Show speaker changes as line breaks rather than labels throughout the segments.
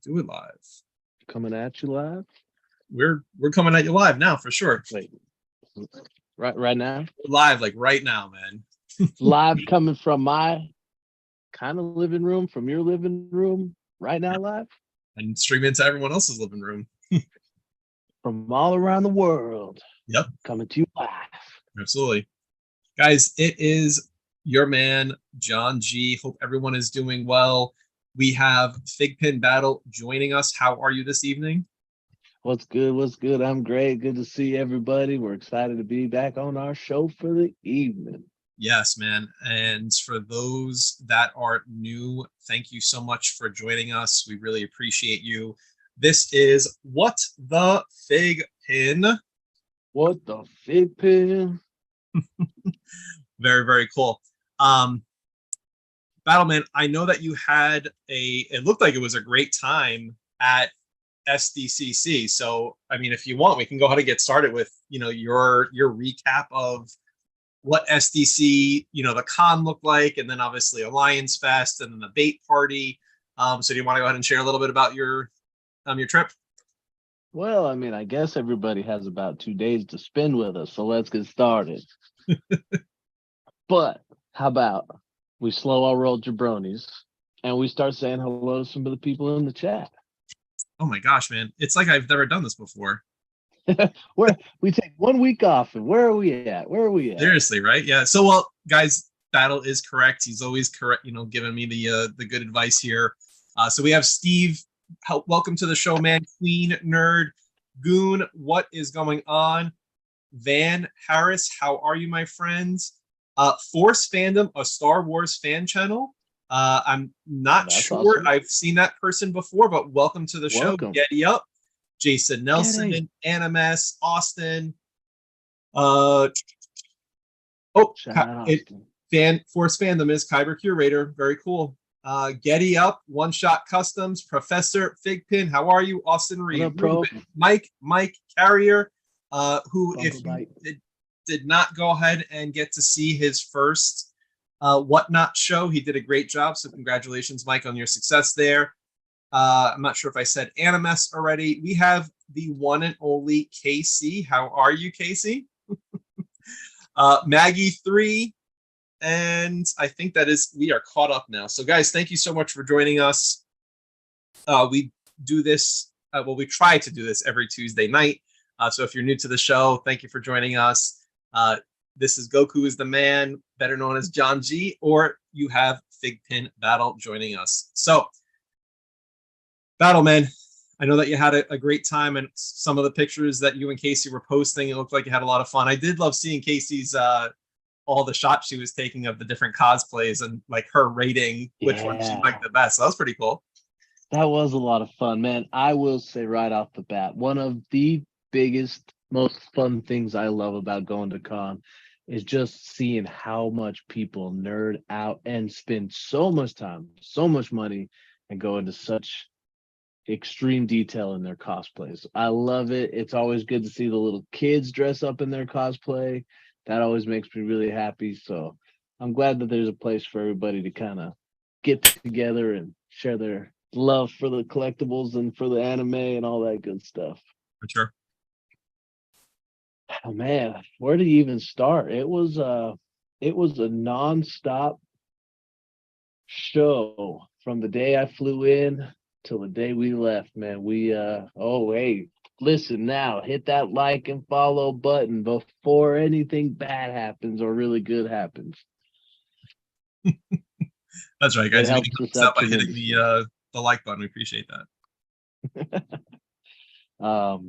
Do it live.
Coming at you live.
We're coming at you live now for sure.
Wait, right now?
Live, like right now, man.
Live coming from my kind of living room, from your living room, right now live?
And streaming to everyone else's living room.
From all around the world.
Yep.
Coming to you live.
Absolutely. Guys, it is your man, John G. Hope everyone is doing well. We have FiGPiN Battle joining us. How are you this evening?
What's good? What's good? I'm great. Good to see everybody. We're excited to be back on our show for the evening.
Yes, man. And for those that are new, thank you so much for joining us. We really appreciate you. This is What the FiGPiN.
What the FiGPiN?
Very, very cool. Battleman, I know that you had it looked like it was a great time at SDCC. So, I mean, if you want, we can go ahead and get started with, your recap of what SDC, the con looked like, and then obviously Alliance Fest and then the bait party. So do you want to go ahead and share a little bit about your trip?
Well, I mean, I guess everybody has about 2 days to spend with us, so let's get started. But how about we slow our roll jabronis and we start saying hello to some of the people in the chat.
Oh my gosh, man. It's like I've never done this before.
We take 1 week off, and where are we at?
Seriously, right? Yeah. So, well, guys, Battle is correct. He's always correct, giving me the good advice here. So we have Steve. Welcome to the show, man. Queen Nerd. Goon, what is going on? Van Harris, how are you, my friends? Force Fandom, a Star Wars fan channel. I'm not sure. Awesome. I've seen that person before, but welcome to the show. Getty Up. Jason Nelson, Getty. Animes, Austin. Force Fandom is Kyber Curator. Very cool. Getty Up, One Shot Customs, Professor FiGPiN. How are you? Austin Reed. Mike Carrier, who, if you did not go ahead and get to see his first Whatnot show, he did a great job. So congratulations, Mike, on your success there. I'm not sure if I said Animes already. We have the one and only KC. How are you, KC? Maggie 3. And I think we are caught up now. So guys, thank you so much for joining us. We do this, we try to do this every Tuesday night. So if you're new to the show, thank you for joining us. This is Goku is the Man, better known as John G, or you have FiGPiN Battle joining us. So, Battleman, I know that you had a great time, and some of the pictures that you and Casey were posting, it looked like you had a lot of fun. I did love seeing Casey's all the shots she was taking of the different cosplays and like her rating which one she liked the best. So that was pretty cool.
That was a lot of fun, man. I will say right off the bat, one of the biggest, most fun things I love about going to con is just seeing how much people nerd out and spend so much time, so much money, and go into such extreme detail in their cosplays. I love it. It's always good to see the little kids dress up in their cosplay. That always makes me really happy. So I'm glad that there's a place for everybody to kind of get together and share their love for the collectibles and for the anime and all that good stuff.
For sure.
Oh man, where do you even start? It was a nonstop show from the day I flew in till the day we left, man. Hey, listen now, hit that like and follow button before anything bad happens or really good happens.
That's right, guys. You can help us out by hitting the like button. We appreciate that.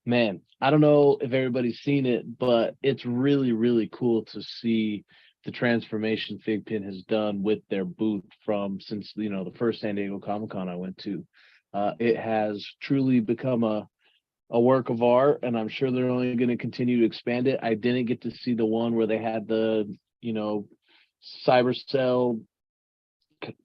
Man, I don't know if everybody's seen it, but it's really, really cool to see the transformation FiGPiN has done with their booth since the first San Diego Comic-Con I went to. It has truly become a work of art, and I'm sure they're only going to continue to expand it. I didn't get to see the one where they had the Cybercell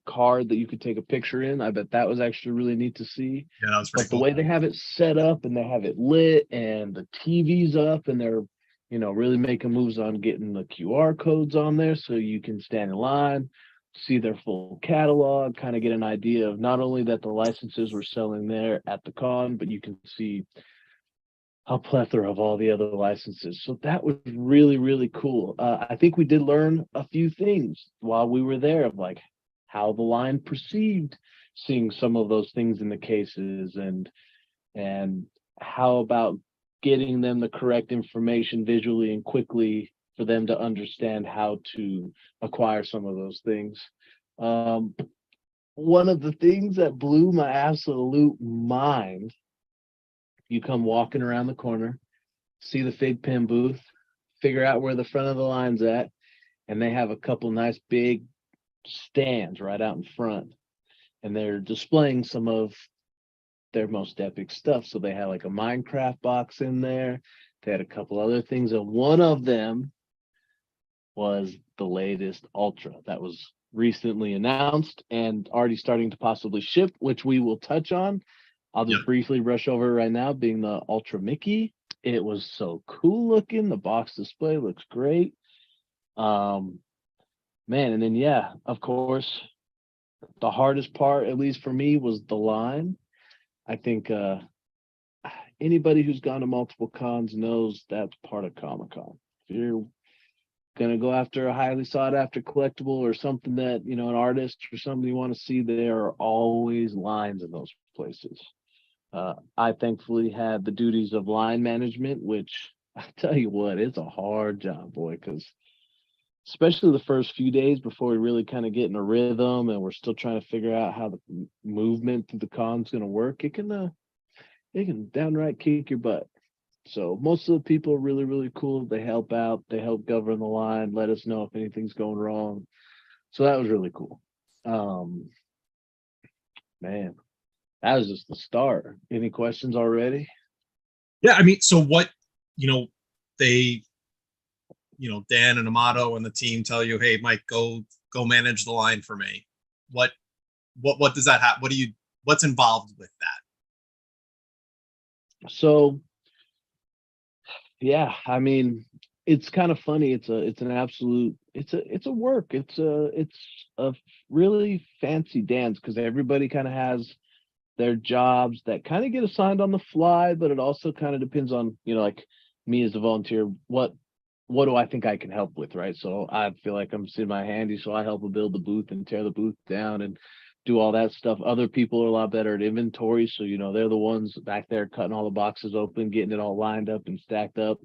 card that you could take a picture in. I bet that was actually really neat to see.
Yeah, that was pretty cool.
The way they have it set up and they have it lit and the TV's up and they're really making moves on getting the QR codes on there so you can stand in line. see their full catalog, kind of get an idea of not only that the licenses were selling there at the con, but you can see a plethora of all the other licenses. So that was really, really cool. I think we did learn a few things while we were there of like how the line perceived seeing some of those things in the cases, and how about getting them the correct information visually and quickly for them to understand how to acquire some of those things. One of the things that blew my absolute mind, you come walking around the corner, see the FiGPiN booth, figure out where the front of the line's at, and they have a couple nice big stands right out in front, and they're displaying some of their most epic stuff. So they had like a Minecraft box in there. They had a couple other things, and one of them was the latest Ultra that was recently announced and already starting to possibly ship, which we will touch on. I'll just briefly brush over right now, being the Ultra Mickey. It was so cool looking. The box display looks great. Man, and then yeah, of course, the hardest part, at least for me, was the line. I think anybody who's gone to multiple cons knows that's part of Comic-Con. If you're gonna go after a highly sought after collectible or something that, you know, an artist or somebody you want to see, there are always lines in those places. I thankfully had the duties of line management, which I tell you what, it's a hard job, boy, because especially the first few days before we really kind of get in a rhythm and we're still trying to figure out how the movement through the con's going to work, it can downright kick your butt. So most of the people are really, really cool. They help out, they help govern the line, let us know if anything's going wrong. So that was really cool. Man, that was just the start. Any questions already?
Yeah, I mean, so what, they, Dan and Amato and the team tell you, hey, Mike, go manage the line for me. What does that have? What's involved with that?
So, yeah, I mean, it's kind of funny. It's a work. It's a really fancy dance because everybody kind of has their jobs that kind of get assigned on the fly, but it also kind of depends on, like me as a volunteer, what do I think I can help with, right? So I feel like I'm sitting my handy, so I help them build the booth and tear the booth down and do all that stuff. Other people are a lot better at inventory, so they're the ones back there cutting all the boxes open, getting it all lined up and stacked up.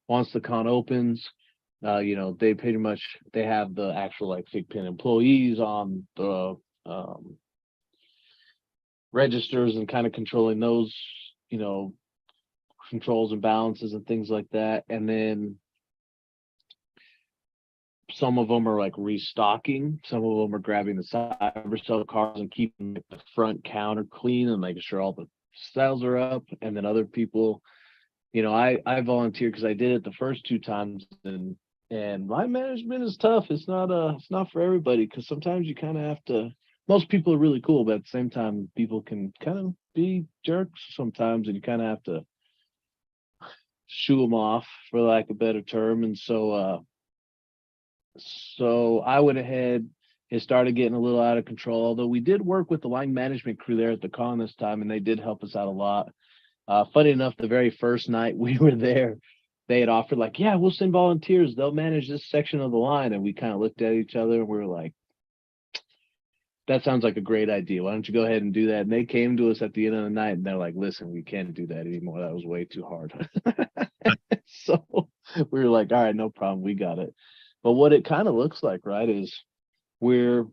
Once the con opens, they pretty much, they have the actual like FiGPiN employees on the registers and kind of controlling those, controls and balances and things like that. And then some of them are like restocking, some of them are grabbing the cyber cards and keeping the front counter clean and making sure all the sales are up. And then other people, I volunteered because I did it the first 2 times, and my management is tough. It's not for everybody, because sometimes you kind of have to. Most people are really cool, but at the same time, people can kind of be jerks sometimes, and you kind of have to shoo them off, for lack of a better term. And so I went ahead and started getting a little out of control, although we did work with the line management crew there at the con this time, and they did help us out a lot. Funny enough, the very first night we were there, they had offered like, yeah, we'll send volunteers, they'll manage this section of the line. And we kind of looked at each other and we were like, that sounds like a great idea. Why don't you go ahead and do that? And they came to us at the end of the night and they're like, listen, we can't do that anymore. That was way too hard. So we were like, all right, no problem. We got it. But what it kind of looks like, right, is we're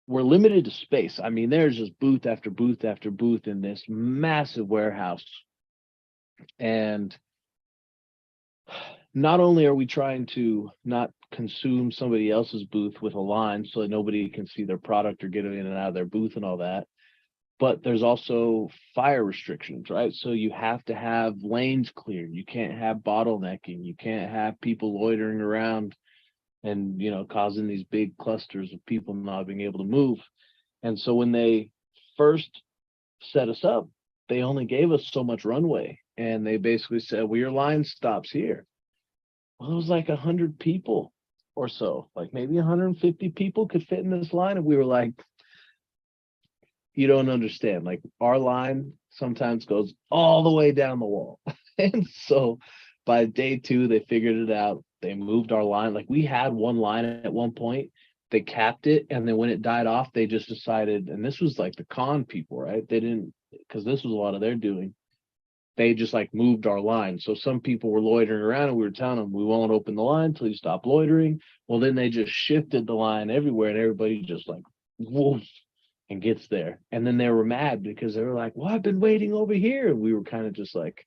limited to space. I mean, there's just booth after booth after booth in this massive warehouse. And not only are we trying to not consume somebody else's booth with a line so that nobody can see their product or get in and out of their booth and all that, but there's also fire restrictions, right? So you have to have lanes cleared. You can't have bottlenecking. You can't have people loitering around and, causing these big clusters of people not being able to move. And so when they first set us up, they only gave us so much runway. And they basically said, well, your line stops here. Well, it was like 100 people or so, like maybe 150 people could fit in this line. And we were like, you don't understand. Like our line sometimes goes all the way down the wall. And so by day two, they figured it out. They moved our line. Like we had one line at one point, they capped it. And then when it died off, they just decided, and this was like the con people, right? They didn't, because this was a lot of their doing. They just like moved our line. So some people were loitering around and we were telling them we won't open the line until you stop loitering. Well, then they just shifted the line everywhere and everybody just like woof and gets there. And then they were mad because they were like, well, I've been waiting over here. And we were kind of just like,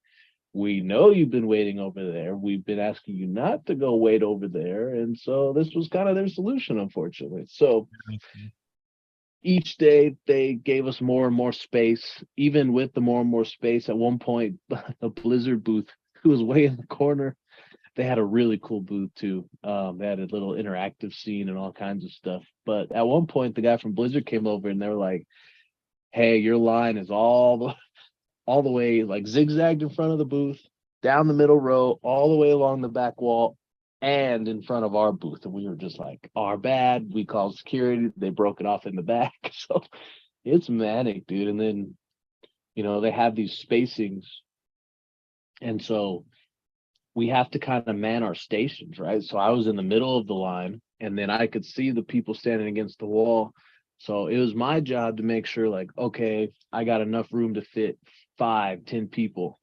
we know you've been waiting over there. We've been asking you not to go wait over there. And so this was kind of their solution, unfortunately. So each day they gave us more and more space. Even with the more and more space, at one point, the Blizzard booth, who was way in the corner, they had a really cool booth too. They had a little interactive scene and all kinds of stuff. But at one point, the guy from Blizzard came over and they were like, "Hey, your line is all the way like zigzagged in front of the booth, down the middle row, all the way along the back wall, and in front of our booth." And we were just like, "Our bad." We called security. They broke it off in the back. So it's manic, dude. And then, they have these spacings. And so we have to kind of man our stations, right? So I was in the middle of the line and then I could see the people standing against the wall. So it was my job to make sure, like, okay, I got enough room to fit 5-10 people.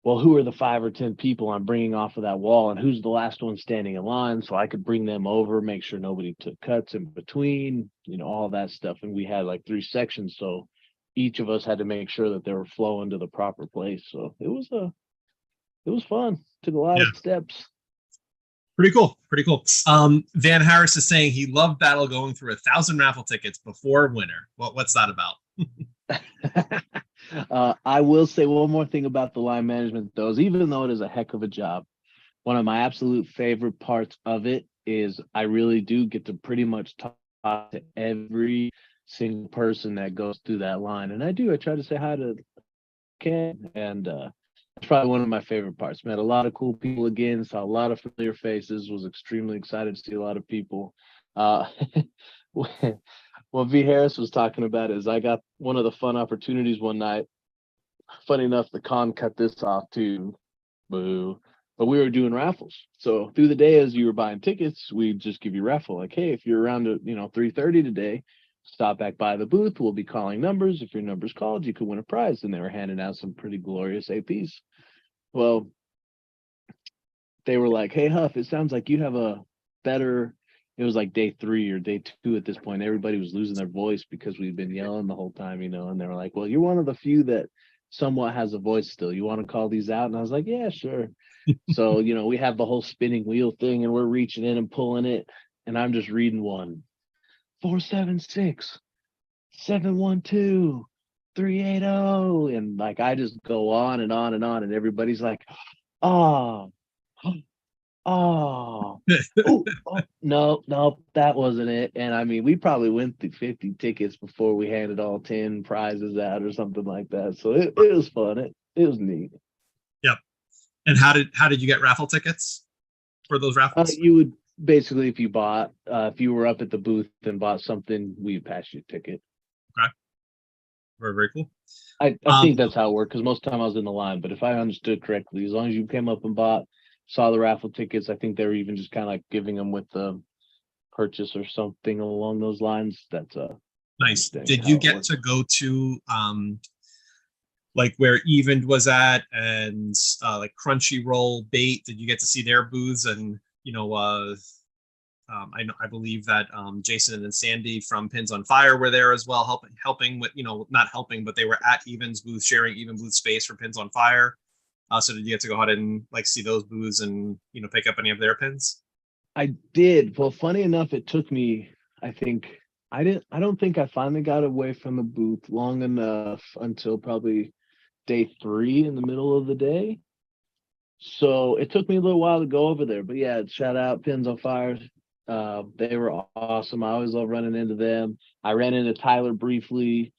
Well, who are the 5 or 10 people I'm bringing off of that wall, and who's the last one standing in line? So I could bring them over, make sure nobody took cuts in between, all that stuff. And we had like 3 sections. So each of us had to make sure that they were flowing to the proper place. So it was fun. Took a lot of steps.
Pretty cool. Pretty cool. Van Harris is saying he loved battle going through 1,000 raffle tickets before winter. What's that about?
I will say one more thing about the line management, though, is even though it is a heck of a job, one of my absolute favorite parts of it is I really do get to pretty much talk to every single person that goes through that line. And I try to say hi to Ken, and it's probably one of my favorite parts. Met a lot of cool people again, saw a lot of familiar faces, was extremely excited to see a lot of people. What V. Harris was talking about is I got one of the fun opportunities one night. Funny enough, the con cut this off too. Boo. But we were doing raffles. So through the day, as you were buying tickets, we'd just give you raffle. Like, hey, if you're around at 3:30 today, stop back by the booth. We'll be calling numbers. If your number's called, you could win a prize. And they were handing out some pretty glorious APs. Well, they were like, hey, Huff, it sounds like you have a better. It was like day 3 or day 2 at this point. Everybody was losing their voice because we'd been yelling the whole time, and they were like, well, you're one of the few that somewhat has a voice still. You want to call these out? And I was like, yeah, sure. So, we have the whole spinning wheel thing and we're reaching in and pulling it. And I'm just reading 476 712 380. And like, I just go on and on and on. And everybody's like, oh, oh, no, that wasn't it. And I mean, we probably went through 50 tickets before we handed all 10 prizes out or something like that. So it was fun. It was neat.
Yep. And how did you get raffle tickets for those raffles?
You would basically, if you were up at the booth and bought something, we'd pass you a ticket.
Okay. Very, very cool.
I think that's how it worked, because most of the time I was in the line. But if I understood correctly, as long as you came up and saw the raffle tickets, I think they were even just kind of like giving them with the purchase or something along those lines. That's
nice. Did you get to go to like where Even was at and like Crunchyroll Bait? Did you get to see their booths? And I believe that Jason and Sandy from Pins on Fire were there as well, helping with, not helping, but they were at Even's booth, sharing Even booth space for Pins on Fire. So did you get to go ahead and like see those booths and pick up any of their pins?
I did. Well, funny enough, it took me, I don't think I finally got away from the booth long enough until probably day 3 in the middle of the day. So it took me a little while to go over there. But yeah, shout out Pins on Fire. They were awesome. I always love running into them. I ran into Tyler briefly.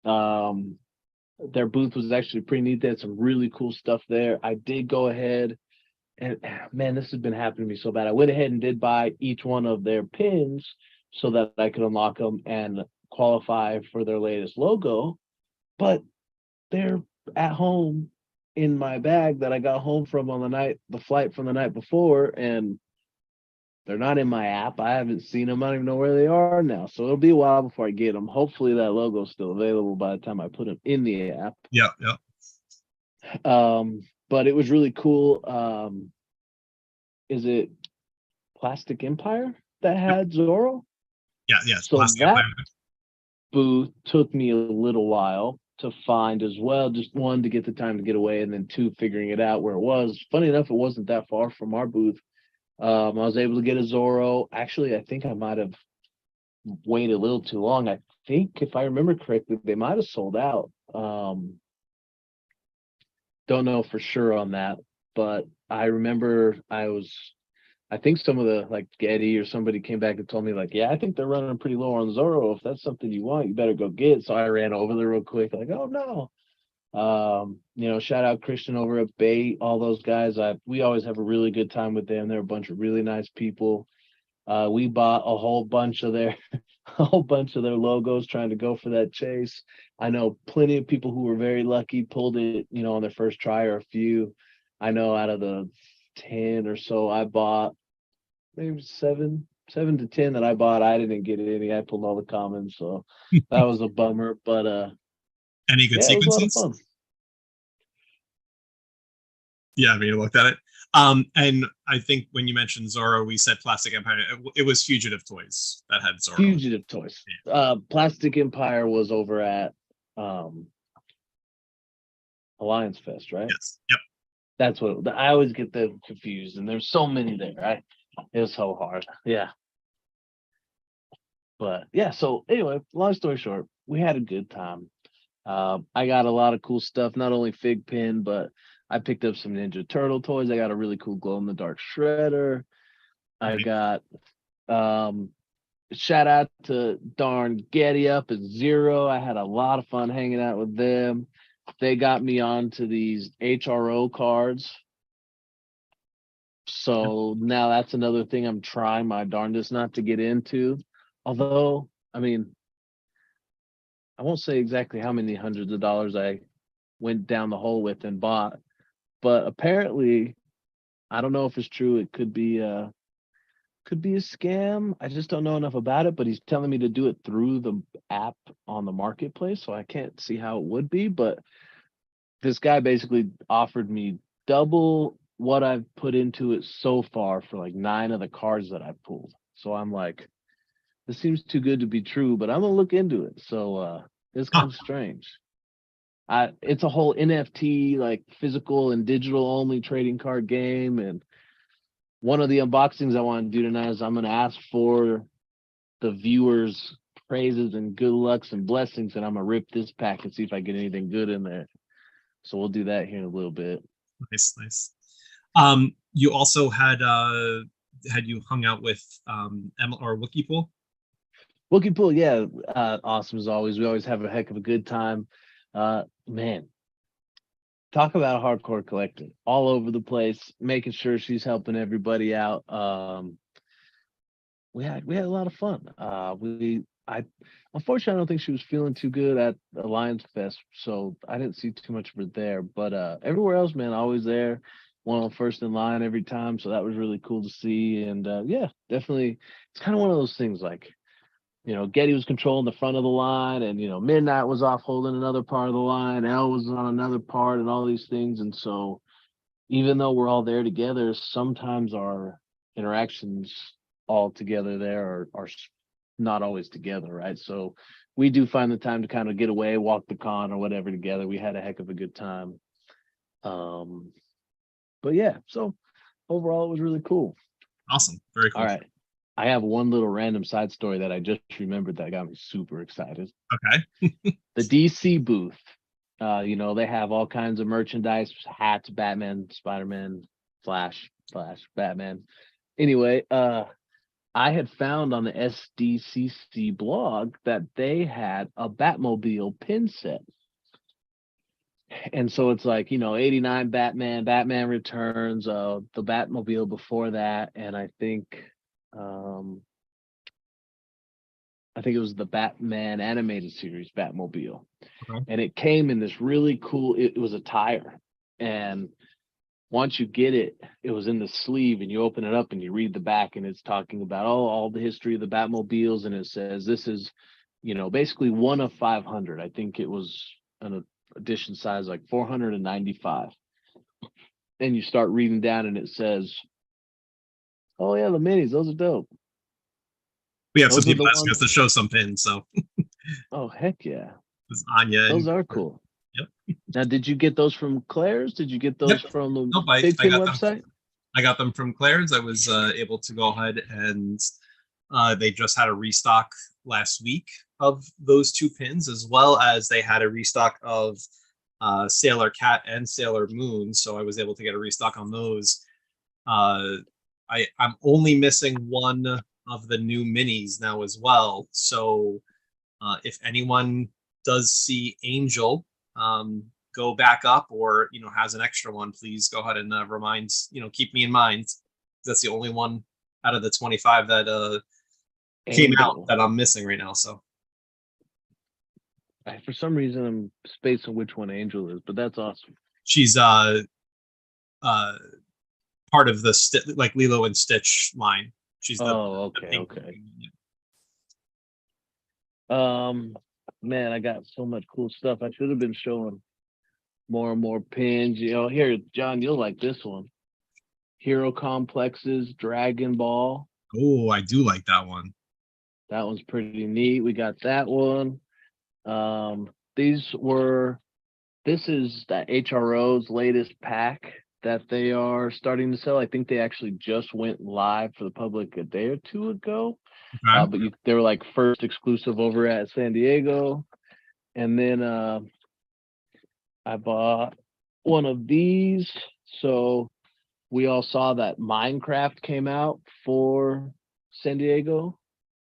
Their booth was actually pretty neat. They had some really cool stuff there. I did go ahead and man, this has been happening to me so bad. I went ahead and did buy each one of their pins so that I could unlock them and qualify for their latest logo, but they're at home in my bag that I got home from on the flight from the night before, and they're not in my app. I haven't seen them. I don't even know where they are now. So it'll be a while before I get them. Hopefully that logo's still available by the time I put them in the app.
Yeah, yeah.
But it was really cool. Is it Plastic Empire that had Zorro?
Yeah, yes.
So
Plastic
that
Empire.
booth took me a little while to find as well. Just one, to get the time to get away, and then two, figuring it out where it was. Funny enough, it wasn't that far from our booth. I was able to get a Zorro. Actually, I think I might have waited a little too long. I think, if I remember correctly, they might have sold out. Don't know for sure on that, but I remember I think some of the, like, Getty or somebody came back and told me, like, yeah, I think they're running pretty low on Zorro. If that's something you want, you better go get it. So I ran over there real quick, like, oh no. Shout out Christian over at Bait, all those guys. We always have a really good time with them. They're a bunch of really nice people. We bought a whole bunch of their a whole bunch of their logos trying to go for that chase. I know plenty of people who were very lucky, pulled it, on their first try, or a few. I know out of the 10 or so I bought, maybe seven to 10 that I bought, I didn't get any. I pulled all the commons, so that was a bummer. But
Any good
yeah, it was a lot of
sequences?
fun.
Yeah, I mean, I looked at it. And I think when you mentioned Zorro, we said Plastic Empire. It was Fugitive Toys that had Zorro.
Fugitive Toys. Plastic Empire was over at Alliance Fest, right?
Yes. Yep.
That's what I always get them confused, and there's so many there. It was so hard. Yeah. But yeah, so anyway, long story short, we had a good time. I got a lot of cool stuff, not only FiGPiN, but I picked up some Ninja Turtle toys. I got a really cool glow in the dark shredder. I got shout out to darn Getty Up and Zero. I had a lot of fun hanging out with them. They got me onto these HRO cards. So now that's another thing I'm trying my darndest not to get into. Although, I mean, I won't say exactly how many hundreds of dollars I went down the hole with and bought, but apparently, I don't know if it's true. It could be a scam. I just don't know enough about it, but he's telling me to do it through the app on the marketplace, so I can't see how it would be. But this guy basically offered me double what I've put into it so far for like 9 of the cards that I've pulled. So I'm like, this seems too good to be true, but I'm gonna look into it. So it's kind of strange. It's a whole NFT, like physical and digital only trading card game. And one of the unboxings I want to do tonight is I'm going to ask for the viewers' praises and good lucks and blessings, and I'm going to rip this pack and see if I get anything good in there. So we'll do that here in a little bit.
Nice. You also had you hung out with Emma or Wookie Pool?
Wookie Pool, yeah, awesome as always. We always have a heck of a good time. Man, talk about a hardcore collector, all over the place, making sure she's helping everybody out. We had a lot of fun. Unfortunately, I don't think she was feeling too good at Alliance Fest, so I didn't see too much of her there. But everywhere else, man, always there, one of the first in line every time. So that was really cool to see. And yeah, definitely, it's kind of one of those things, like, Getty was controlling the front of the line, and Midnight was off holding another part of the line, Elle was on another part, and all these things. And so even though we're all there together, sometimes our interactions all together there are not always together, right? So we do find the time to kind of get away, walk the con or whatever together. We had a heck of a good time. But yeah, so overall it was really cool.
Awesome. Very cool.
All right. I have one little random side story that I just remembered that got me super excited.
Okay.
The DC booth, they have all kinds of merchandise, hats, Batman, Spider-Man, Flash, Batman. Anyway, I had found on the SDCC blog that they had a Batmobile pin set. And so it's like, 89 Batman, Batman Returns, the Batmobile before that, and um I think it was the Batman animated series Batmobile.
Okay.
And it came in this really cool, it was a tire. And once you get it, it was in the sleeve, and you open it up and you read the back, and it's talking about all the history of the Batmobiles, and it says this is, basically one of 500. I think it was an edition size like 495. And you start reading down, and it says, "Oh yeah, the minis, those are dope.
We have some
Those are
people
the
asking us
ones."
to show some pins, so
Oh heck yeah,
it's Anya
those
and
are cool.
yep,
Now, did you get those from Claire's? Did you get
yep.
those from the
Nope, I
FiGPiN
got them.
website?
I got them from Claire's. I was able to go ahead and they just had a restock last week of those two pins, as well as they had a restock of Sailor Cat and Sailor Moon. So I was able to get a restock on those. Uh, I'm only missing one of the new minis now as well. So if anyone does see Angel go back up, or has an extra one, please go ahead and remind, keep me in mind. That's the only one out of the 25 that came out
Angel.
that I'm missing right now. So
For some reason, I'm spacing which one Angel is, but that's awesome.
she's uh part of the like Lilo and Stitch line. She's
Oh,
the
okay,
pink.
okay. Man, I got so much cool stuff. I should have been showing more and more pins. Here, John, you'll like this one. Hero Complexes, Dragon Ball.
Oh, I do like that one.
That one's pretty neat. We got that one. These were This is that HRO's latest pack that they are starting to sell. I think they actually just went live for the public a day or two ago.
Okay.
But they were like first exclusive over at San Diego. And then I bought one of these. So we all saw that Minecraft came out for San Diego,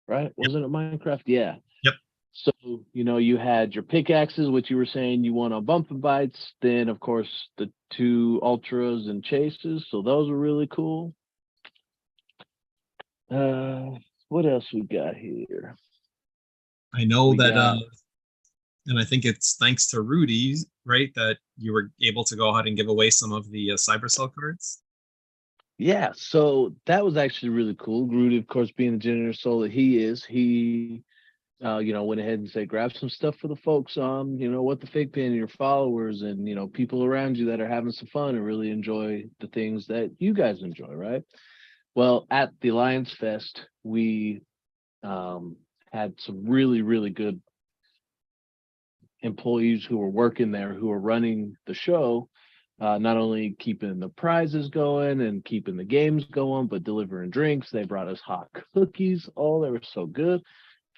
right?
Yep.
Wasn't it Minecraft? Yeah.
Yep.
So, you had your pickaxes, which you were saying you want on bump and bites. Then, of course, the two ultras and chases. So those are really cool. What else we got here?
I know
We
that
got
and I think it's thanks to Rudy, right, that you were able to go ahead and give away some of the Cybercell cards.
Yeah, so that was actually really cool. Rudy, of course, being the generous soul that he is, he went ahead and said, grab some stuff for the folks on, what the FiGPiN and your followers and people around you that are having some fun and really enjoy the things that you guys enjoy, right? Well, at the Lions Fest, we had some really, really good employees who were working there, who were running the show, not only keeping the prizes going and keeping the games going, but delivering drinks. They brought us hot cookies. Oh, they were so good.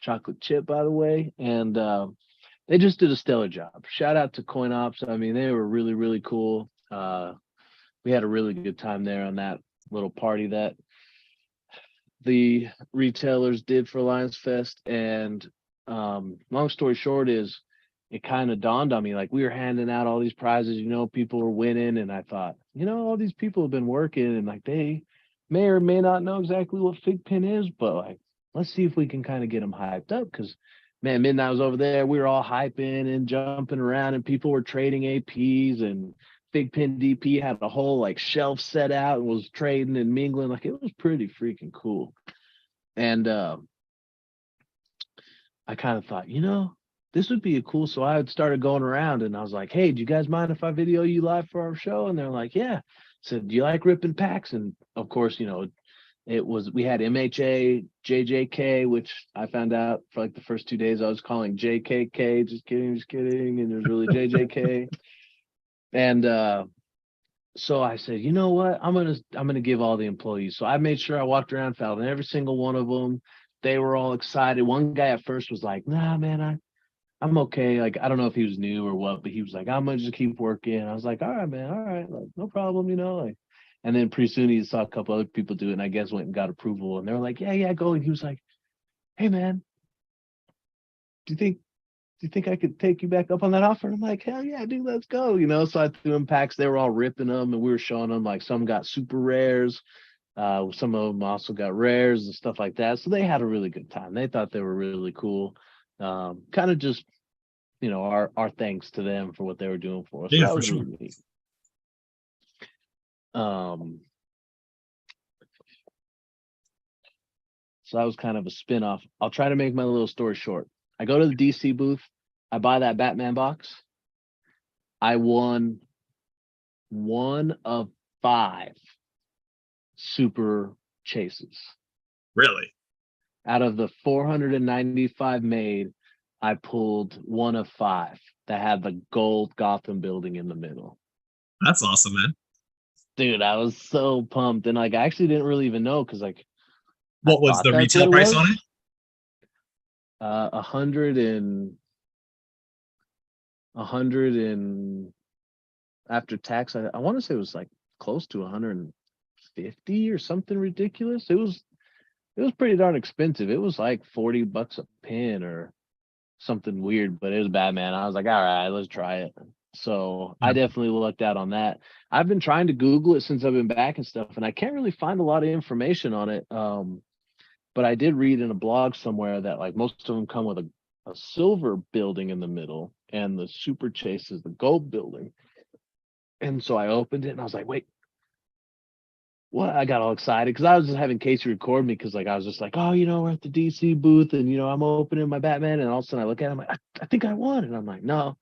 Chocolate chip, by the way. And they just did a stellar job. Shout out to Coin Ops. I mean, they were really, really cool. We had a really good time there on that little party that the retailers did for Lions Fest. And long story short is it kind of dawned on me, like we were handing out all these prizes, people were winning, and I thought, all these people have been working, and like they may or may not know exactly what FiGPiN is, but like let's see if we can kind of get them hyped up, because man, Midnight was over there, we were all hyping and jumping around, and people were trading APs, and FiGPiN DP had a whole like shelf set out and was trading and mingling. Like it was pretty freaking cool. And I kind of thought, this would be a cool. So I started going around and I was like, hey, do you guys mind if I video you live for our show? And they're like, yeah. I said, do you like ripping packs? And of course, we had MHA, JJK, which I found out for like the first 2 days I was calling JKK. Just kidding. And there's really JJK. And so I said, you know what? I'm gonna give all the employees. So I made sure I walked around, found every single one of them. They were all excited. One guy at first was like, nah, man, I'm okay. Like, I don't know if he was new or what, but he was like, I'm gonna just keep working. I was like, all right, man, all right, like, no problem, like. And then pretty soon he saw a couple other people do it, and I guess went and got approval. And they were like, yeah, go. And he was like, hey, man, do you think you think I could take you back up on that offer? And I'm like, hell yeah, dude, let's go. So I threw them packs. They were all ripping them, and we were showing them, like, some got super rares. Some of them also got rares and stuff like that. So they had a really good time. They thought they were really cool. Kind of just, our thanks to them for what they were doing for us. So
Yeah,
that
for
was
sure.
really neat. So that was kind of a spin-off. I'll try to make my little story short. I go to the DC booth. I buy that Batman box. I won one of 5 super chases.
Really?
Out of the 495 made, I pulled one of 5 that had the gold Gotham building in the middle.
That's awesome, man.
Dude, I was so pumped. And, like, I actually didn't really even know, because, like,
What was the retail price on it?
100 and after tax, I want to say it was like close to 150 or something ridiculous. It was pretty darn expensive. It was like $40 a pin or something weird, but it was bad, man. I was like, all right, let's try it. So I definitely lucked out on that. I've been trying to Google it since I've been back and stuff, and I can't really find a lot of information on it. But I did read in a blog somewhere that, like, most of them come with a silver building in the middle, and the super chase is the gold building. And so I opened it and I was like, wait, what? I got all excited because I was just having Casey record me, because, like, I was just like, oh, we're at the DC booth, and, I'm opening my Batman, and all of a sudden I look at it, I'm like, I think I won. And I'm like, no.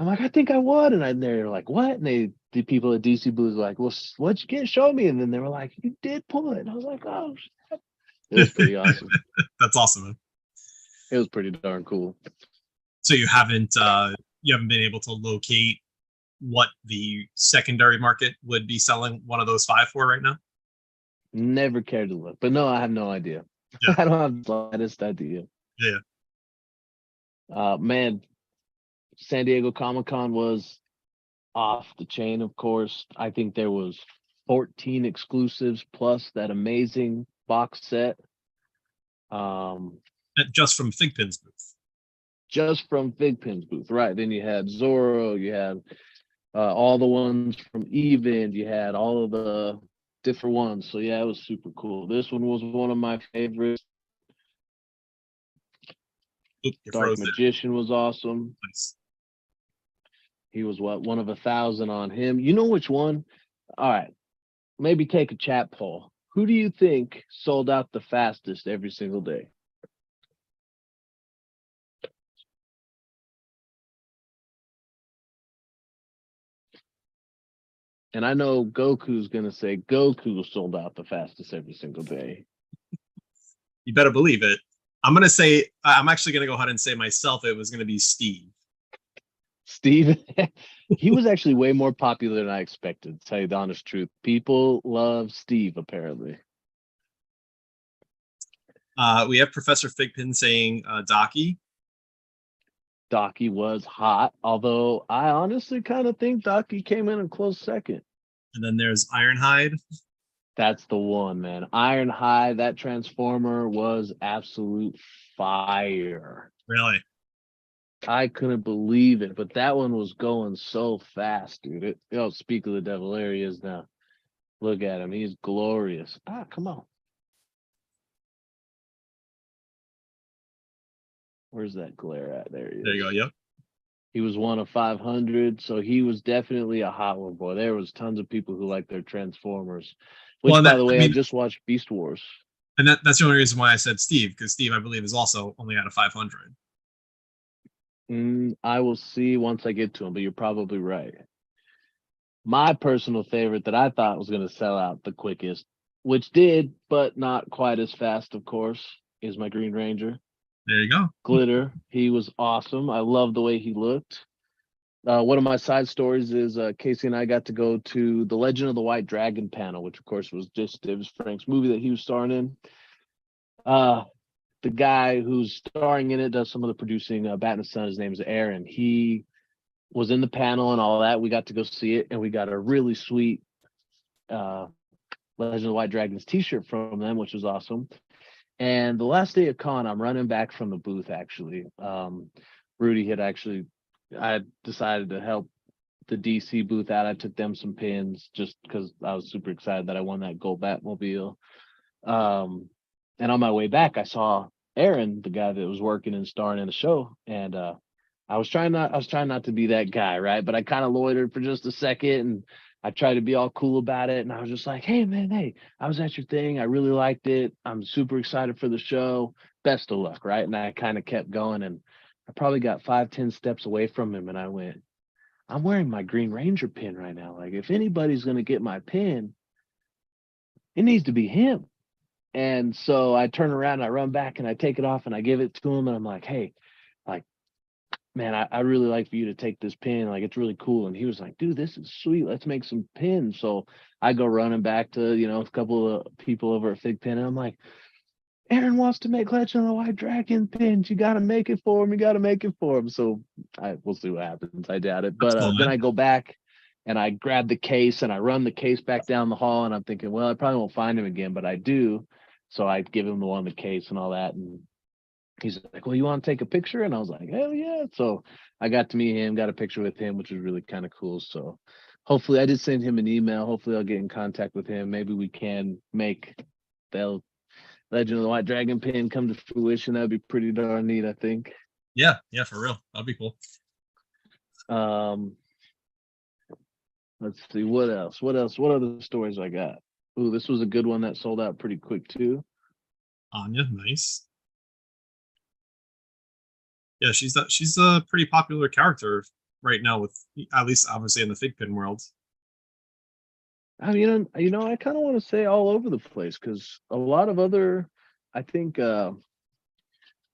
I'm like, I think I won. And they're like, what? And the people at DC booth were like, well, what'd you get? Show me. And then they were like, you did pull it. And I was like, oh, shit. It was pretty awesome.
That's awesome, man.
It was pretty darn cool.
So you haven't been able to locate what the secondary market would be selling one of those 5 for right now?
Never cared to look, but no, I have no idea.
Yeah.
I don't have the slightest idea.
Yeah.
Man, San Diego Comic-Con was off the chain, of course. I think there was 14 exclusives plus that amazing box set.
Just from FiGPiN's booth.
Just from FiGPiN's booth, right? Then you had Zorro, you had all the ones from Even, you had all of the different ones. So yeah, it was super cool. This one was one of my favorites. Dark Magician was awesome.
Nice.
He was one of 1,000 on him. You know which one? All right, maybe take a chat poll. Who do you think sold out the fastest every single day? And I know Goku's going to say Goku sold out the fastest every single day.
You better believe it. I'm actually going to go ahead and say myself, it was going to be Steve.
Steve, he was actually way more popular than I expected, to tell you the honest truth. People love Steve, apparently.
We have Professor FiGPiN saying Docky.
Docky was hot, although I honestly kind of think Docky came in a close second.
And then there's Ironhide.
That's the one, man. Ironhide, that Transformer was absolute fire.
Really?
I couldn't believe it, but that one was going so fast, dude. Speak of the devil, there he is now. Look at him. He's glorious. Come on. Where's that glare at? There he is.
There you go. Yep.
He was one of 500, so he was definitely a hot one, boy. There was tons of people who like their Transformers. Which, by the way, I just watched Beast Wars.
And that's the only reason why I said Steve, because Steve, I believe, is also only out of 500.
I will see once I get to him, but you're probably right. My personal favorite that I thought was going to sell out the quickest, which did, but not quite as fast, of course, is my Green Ranger.
There you go.
Glitter. He was awesome. I love the way he looked. One of my side stories is Casey and I got to go to the Legend of the White Dragon panel, which, of course, was just Davis Frank's movie that he was starring in. The guy who's starring in it does some of the producing. Batman's son, his name is Aaron. He was in the panel and all that. We got to go see it, and we got a really sweet Legend of the White Dragons t-shirt from them, which was awesome. And the last day of con, I'm running back from the booth, actually. Rudy had actually, I had decided to help the DC booth out. I took them some pins just because I was super excited that I won that gold Batmobile. And on my way back, I saw Aaron, the guy that was working and starring in the show, and I was trying not to be that guy, right? But I kind of loitered for just a second, and I tried to be all cool about it. And I was just like, "Hey, man, hey, I was at your thing. I really liked it. I'm super excited for the show. Best of luck," right? And I kind of kept going, and I probably got 5-10 steps away from him, and I went, "I'm wearing my Green Ranger pin right now. Like, if anybody's gonna get my pin, it needs to be him." And so I turn around, and I run back, and I take it off, and I give it to him, and I'm like, "Hey, like, man, I really like for you to take this pin. Like, it's really cool." And he was like, "Dude, this is sweet. Let's make some pins." So I go running back to, a couple of people over at FiGPiN, and I'm like, "Aaron wants to make Legend of the White Dragon pins. You got to make it for him. You got to make it for him." So we'll see what happens. I doubt it.
That's
But
cool,
then
man.
I go back and I grab the case and I run the case back down the hall. And I'm thinking, well, I probably won't find him again, but I do. So I give him the one, the case and all that. And he's like, "Well, you want to take a picture?" And I was like, "Hell yeah." So I got to meet him, got a picture with him, which was really kind of cool. So hopefully I did send him an email. Hopefully I'll get in contact with him. Maybe we can make the Legend of the White Dragon pin come to fruition. That'd be pretty darn neat, I think.
Yeah, for real. That'd be cool.
Let's see what else. What other stories I got? Ooh, this was a good one that sold out pretty quick too.
Anya, nice. Yeah, she's a pretty popular character right now, with at least obviously in the FiGPiN world.
I mean, I kind of want to say all over the place because a lot of other, I think,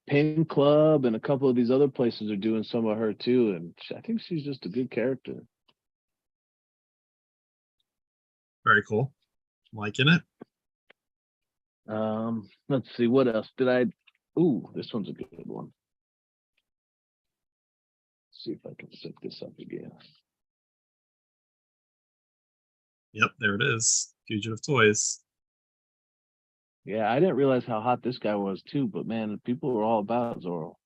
Pin Club and a couple of these other places are doing some of her too, and I think she's just a good character.
Very cool. Liking it.
Let's see what else did I. Ooh, this one's a good one. Let's see if I can set this up again.
Yep, there it is. Fugitive Toys.
Yeah, I didn't realize how hot this guy was too, but man, people were all about Zorro.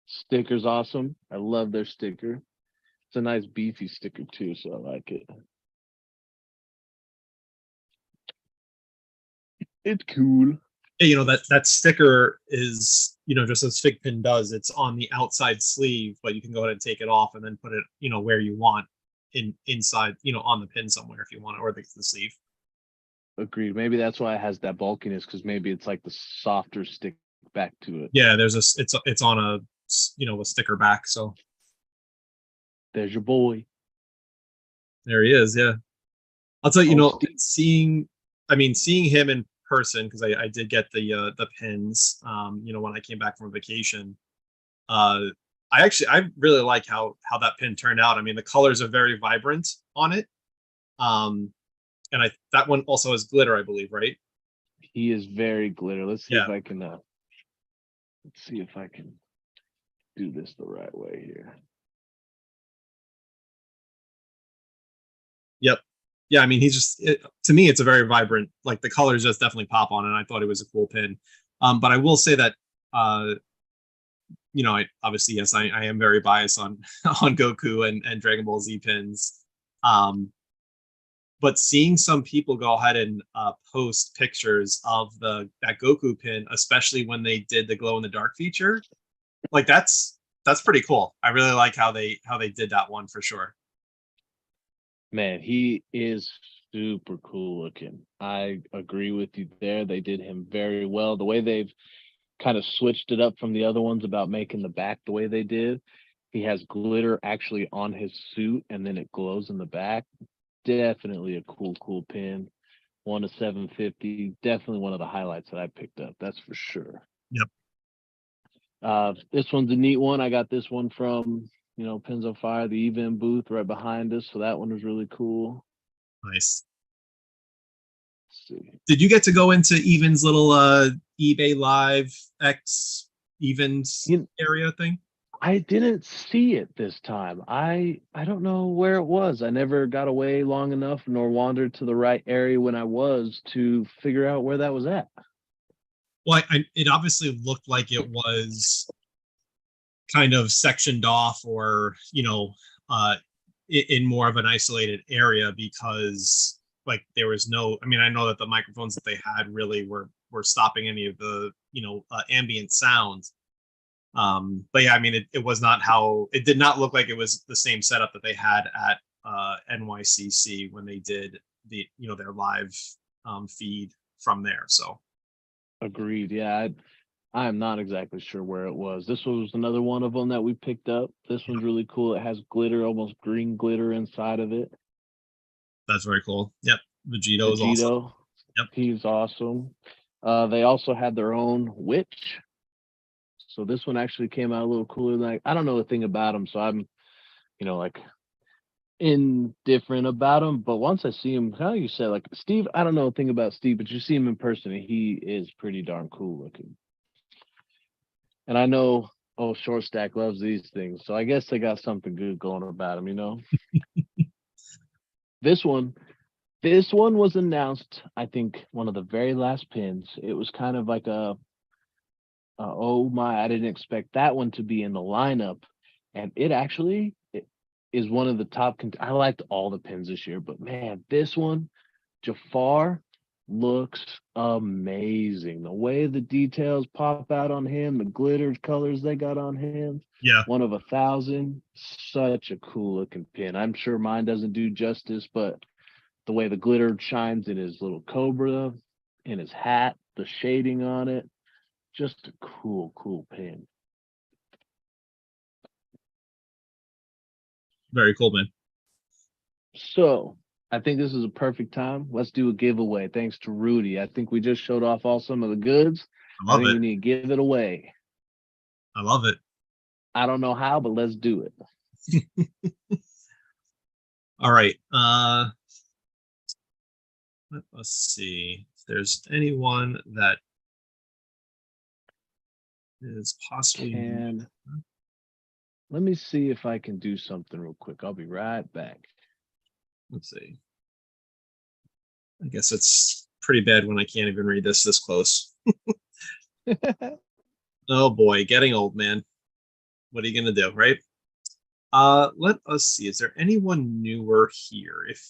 Sticker's awesome. I love their sticker. It's a nice beefy sticker too, so I like it. It's cool.
Yeah, that sticker is, just as FiGPiN does, it's on the outside sleeve, but you can go ahead and take it off and then put it, where you want inside, on the pin somewhere if you want it, or the sleeve.
Agreed. Maybe that's why it has that bulkiness, because maybe it's like the softer stick back to it.
Yeah, it's on a a sticker back. So
there's your boy.
There he is. Yeah, I'll tell you. Seeing him in person, because I did get the pins. When I came back from vacation, I really like how that pin turned out. I mean, the colors are very vibrant on it. And that one also has glitter, I believe, right?
He is very glitter. Let's see if I can do this the right way here.
Yep. Yeah, I mean, to me, it's a very vibrant, like the colors just definitely pop on it. And I thought it was a cool pin. But I will say that, I obviously, yes, I am very biased on Goku and Dragon Ball Z pins. But seeing some people go ahead and post pictures of that Goku pin, especially when they did the glow in the dark feature, like that's pretty cool. I really like how they did that one for sure.
Man, he is super cool looking. I agree with you there. They did him very well. The way they've kind of switched it up from the other ones about making the back the way they did. He has glitter actually on his suit, and then it glows in the back. Definitely a cool pin. 1 to 750. Definitely one of the highlights that I picked up. That's for sure.
Yep.
This one's a neat one. I got this one from Pins on Fire, the event booth right behind us. So that one was really cool.
Nice. Let's see. Did you get to go into Even's little eBay Live X Evens area thing?
I didn't see it this time. I don't know where it was. I never got away long enough nor wandered to the right area when I was to figure out where that was at.
Well, it obviously looked like it was kind of sectioned off, or in more of an isolated area, because like there was no, I mean, I know that the microphones that they had really were stopping any of the ambient sounds. But yeah, I mean, it was not how, it did not look like it was the same setup that they had at NYCC when they did their live feed from there. So
Agreed. Yeah, I'm not exactly sure where it was. This was another one of them that we picked up. This one's really cool. It has glitter, almost green glitter inside of it.
that's very cool. Yep. Vegito is awesome. Yep.
He's awesome. They also had their own witch. So this one actually came out a little cooler. Like, I don't know a thing about him, so I'm, like indifferent about him. But once I see him, how you said, like Steve, I don't know a thing about Steve, but you see him in person, and he is pretty darn cool looking. And I know, Short Stack loves these things, so I guess they got something good going about him, This one was announced, I think, one of the very last pins. It was kind of like oh my, I didn't expect that one to be in the lineup. And it actually is one of the top. I liked all the pins this year, but man, this one, Jafar, looks amazing. The way the details pop out on him, the glitter colors they got on him.
Yeah.
1 of 1,000. Such a cool looking pin. I'm sure mine doesn't do justice, but the way the glitter shines in his little cobra, in his hat, the shading on it, just a cool pin.
Very cool, man.
So I think this is a perfect time. Let's do a giveaway. Thanks to Rudy. I think we just showed off some of the goods.
I think
we need to give it away.
I love it.
I don't know how, but let's do it.
All right. Let's see if there's anyone that is possibly.
Let me see if I can do something real quick. I'll be right back.
Let's see. I guess it's pretty bad when I can't even read this close. Oh boy, getting old, man. What are you gonna do, right? Let us see. Is there anyone newer here? If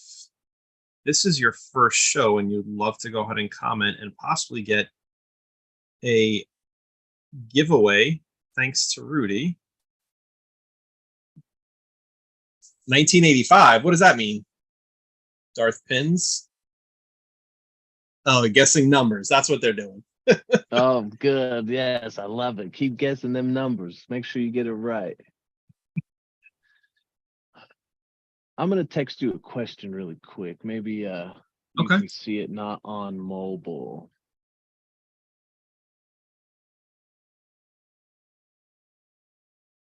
this is your first show and you'd love to go ahead and comment and possibly get a giveaway, thanks to Rudy. 1985. What does that mean? Darth pins. Oh, guessing numbers. That's what they're doing.
Oh, good. Yes, I love it. Keep guessing them numbers. Make sure you get it right. I'm going to text you a question really quick. Maybe you can see it not on mobile.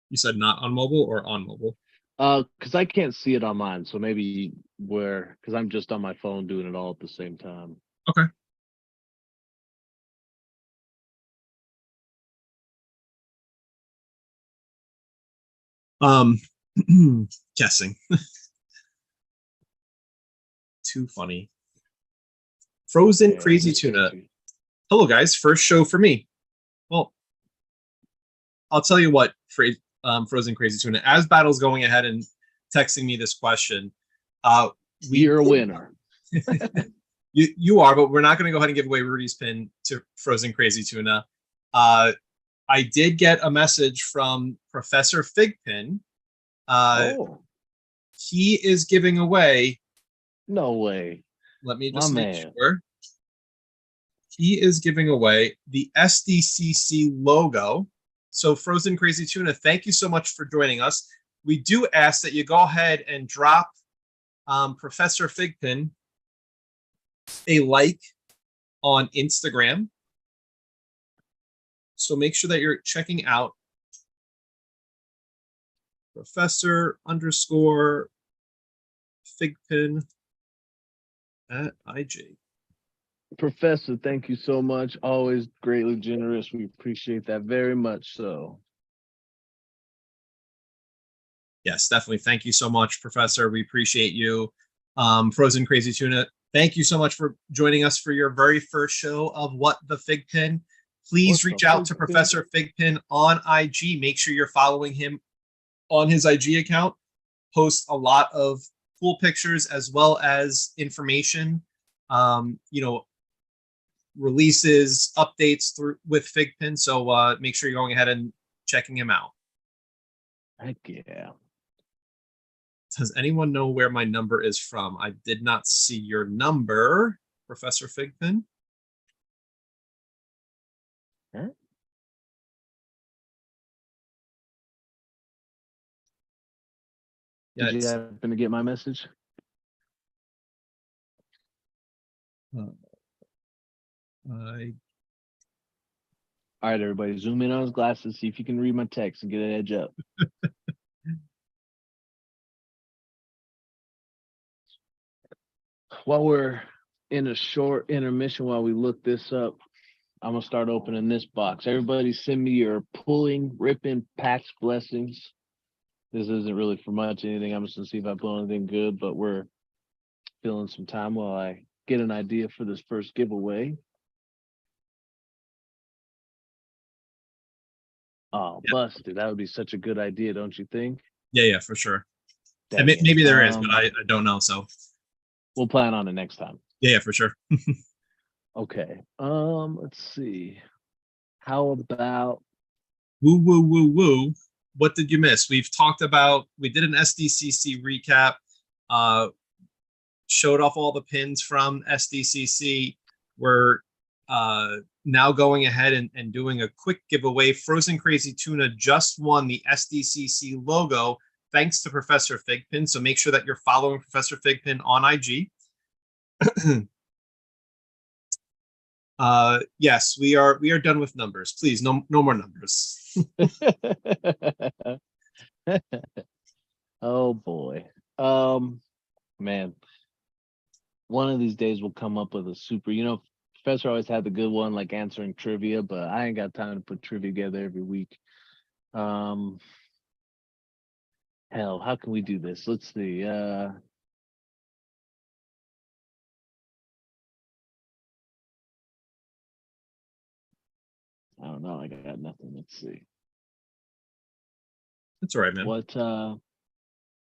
You said not on mobile or on mobile?
Because I can't see it on mine. So maybe because I'm just on my phone doing it all at the same time.
Okay. Guessing. Too funny. Frozen Crazy Tuna. Hello, guys. First show for me. Well, I'll tell you what, Frozen Crazy Tuna. As Battle's going ahead and texting me this question,
you're a winner.
You are, but we're not going to go ahead and give away Rudy's pin to Frozen Crazy Tuna. I did get a message from Professor FiGPiN. He is giving away.
No way.
Let me just make sure. He is giving away the SDCC logo. So Frozen Crazy Tuna, thank you so much for joining us. We do ask that you go ahead and drop Professor FiGPiN a like on Instagram. So make sure that you're checking out Professor_FiGPiN at IG.
Professor, thank you so much. Always greatly generous. We appreciate that very much so.
Yes, definitely. Thank you so much, Professor. We appreciate you. Frozen Crazy Tuna, thank you so much for joining us for your very first show of What the FiGPiN. Please reach out to Professor FiGPiN on IG. Make sure you're following him on his IG account. Posts a lot of cool pictures as well as information, releases, updates through with FiGPiN. So make sure you're going ahead and checking him out.
Heck yeah.
Does anyone know where my number is from? I did not see your number, Professor FiGPiN.
Huh?
Yeah,
did you happen to get my message?
I
All right, everybody, zoom in on his glasses, see if you can read my text and get an edge up. While we're in a short intermission, while we look this up, I'm gonna start opening this box. Everybody send me your pulling, ripping, packs, blessings. This isn't really for much anything. I'm just gonna see if I pull anything good, but we're filling some time while I get an idea for this first giveaway. Oh,
Yeah.
busted. That would be such a good idea, don't you think?
Yeah, for sure.
Dang
Maybe
it.
there is, but I don't know. So
we'll plan on it next time.
Yeah, for sure.
Okay. Let's see. How about
woo, woo, woo, woo. What did you miss? We did an SDCC recap, showed off all the pins from SDCC. We're now going ahead and doing a quick giveaway. Frozen Crazy Tuna just won the SDCC logo thanks to Professor FiGPiN. So make sure that you're following Professor FiGPiN on IG. Yes, we are done with numbers. Please, no more numbers.
Oh boy. Man. One of these days we'll come up with a super, Professor always had the good one, like answering trivia, but I ain't got time to put trivia together every week. Hell, how can we do this? Let's see. I don't know. I got nothing. Let's see.
That's all right, man.
What?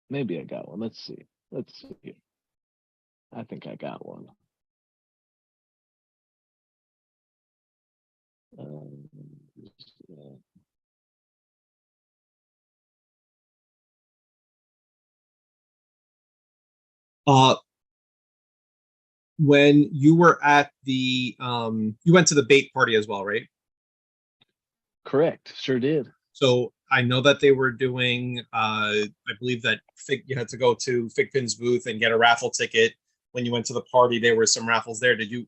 Maybe I got one. Let's see. I think I got one.
When you were at the you went to the bait party as well, right?
Correct. Sure did.
So I know that they were doing I believe that you had to go to FiGPiN's booth and get a raffle ticket. When you went to the party, there were some raffles there. Were you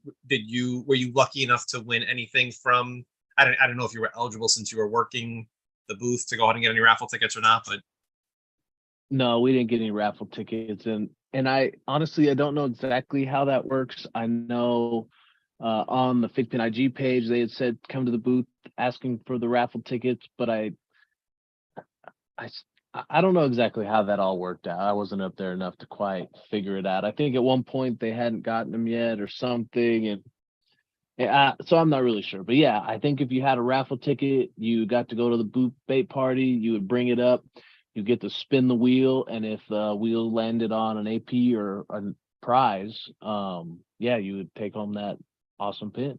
lucky enough to win anything from, I don't know if you were eligible since you were working the booth to go out and get any raffle tickets or not, but
no, we didn't get any raffle tickets, and I honestly I don't know exactly how that works. I know on the FiGPiN IG page they had said come to the booth asking for the raffle tickets, but I don't know exactly how that all worked out. I wasn't up there enough to quite figure it out. I think at one point they hadn't gotten them yet or something, and so I'm not really sure. But yeah, I think if you had a raffle ticket, you got to go to the booth bait party. You would bring it up. You get to spin the wheel, and if the wheel landed on an AP or a prize, yeah, you would take home that awesome pin.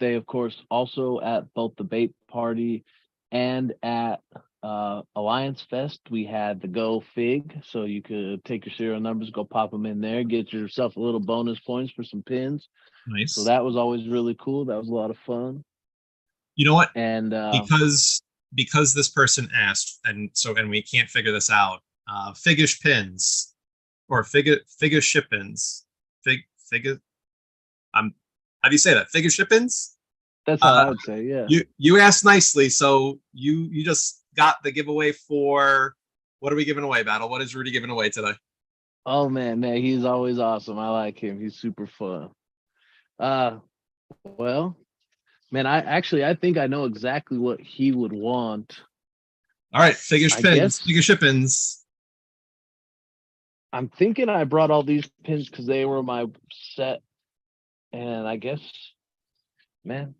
They, of course, also at both the bait party and at Alliance Fest, we had the Go Fig, so you could take your serial numbers, go pop them in there, get yourself a little bonus points for some pins.
Nice.
So that was always really cool. That was a lot of fun.
You know what?
And
because this person asked, and we can't figure this out. Figish pins or FiGPiNs. How do you say that? FiGPiNs?
That's how I would say, yeah.
You asked nicely, so you just got the giveaway for, what are we giving away, Battle? What is Rudy giving away today?
Oh man, he's always awesome. I like him. He's super fun. Well, man, I think I know exactly what he would want.
All right, FiGPiNs.
I'm thinking I brought all these pins because they were my set And I guess, man,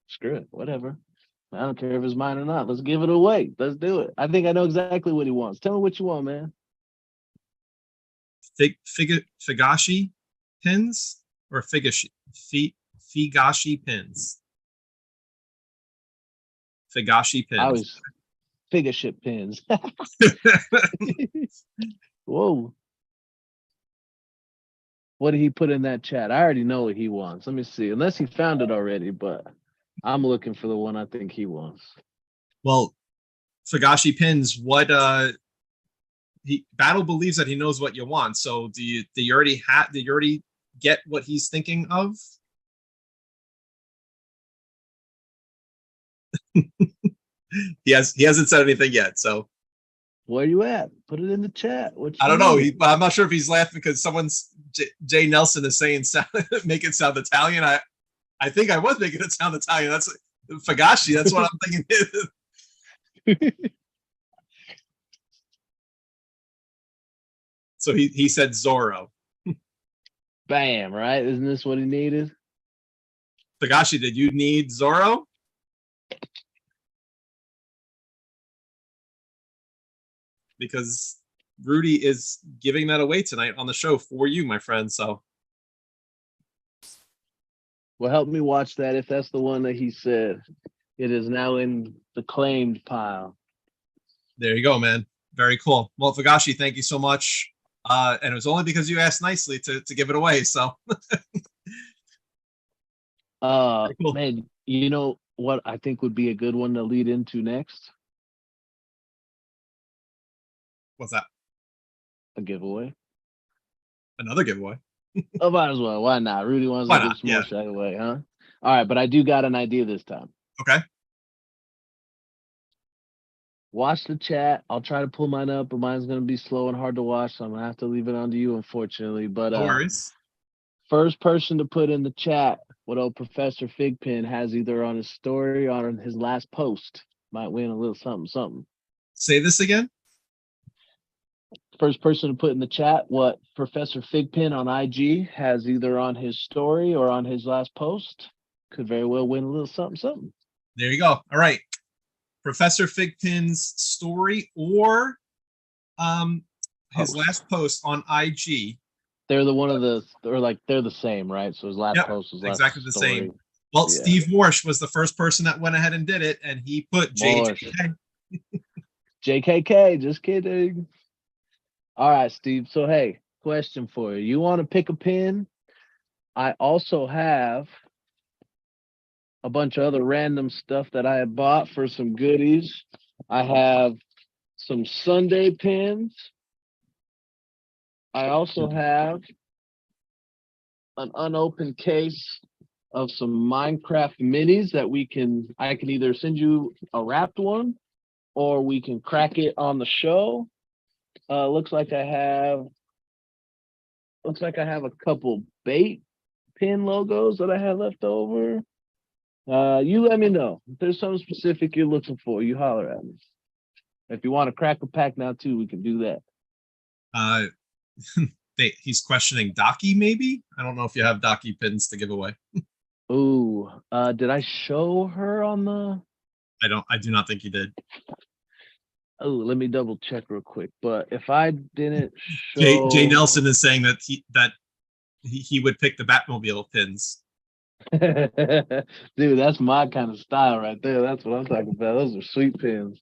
screw it, whatever. I don't care if it's mine or not. Let's give it away. Let's do it. I think I know exactly what he wants. Tell me what you want, man.
Figashi pins or Figashi pins? Figashi
I
pins.
was figure ship pins. Whoa. What did he put in that chat? I already know what he wants. Let me see. Unless he found it already, but I'm looking for the one I think he wants.
Well, Figashi pins, what Battle believes that he knows what you want. So did you already get what he's thinking of? He hasn't said anything yet, so
Where you at? Put it in the chat.
I don't know. I'm not sure if he's laughing because Jay Nelson is saying make it sound Italian. I think I was making it sound Italian. That's Figashi. That's what I'm thinking. So he said Zorro.
Bam, right? Isn't this what he needed?
Figashi, did you need Zorro? Because Rudy is giving that away tonight on the show for you, my friend. So,
well, help me watch that. If that's the one that he said, it is now in the claimed pile.
There you go, man. Very cool. Well, Figashi, thank you so much. And it was only because you asked nicely to give it away. So,
cool. Man, you know what I think would be a good one to lead into next?
What's that?
A giveaway.
Another giveaway.
Oh, might as well. Why not? Rudy wants to give some more shit away, huh? All right, but I do got an idea this time.
Okay.
Watch the chat. I'll try to pull mine up, but mine's gonna be slow and hard to watch, so I'm gonna have to leave it on to you, unfortunately. But
no worries.
First person to put in the chat what old Professor FiGPiN has either on his story or on his last post might win a little something.
Say this again.
First person to put in the chat what Professor FiGPiN on IG has either on his story or on his last post could very well win a little something.
There you go. All right. Professor FiGPiN's story or his last post on IG.
They're they're the same, right? So his last post was
exactly the same. Well, yeah. Steve Morsh was the first person that went ahead and did it, and he put JKK.
JKK, just kidding. All right, Steve. So, hey, question for you. You want to pick a pin? I also have a bunch of other random stuff that I had bought for some goodies. I have some Sunday pins. I also have an unopened case of some Minecraft minis that I can either send you a wrapped one or we can crack it on the show. Looks like I have a couple bait pin logos that I have left over. You let me know if there's something specific you're looking for. You holler at me. If you want to crack a pack now too, we can do that.
He's questioning Docky, maybe. I don't know if you have Docky pins to give away.
Ooh, did I show her on the?
I do not think you did.
Oh, let me double check real quick. But if I didn't show,
Jay Nelson is saying that he would pick the Batmobile pins.
Dude, that's my kind of style right there. That's what I'm talking about. Those are sweet pins.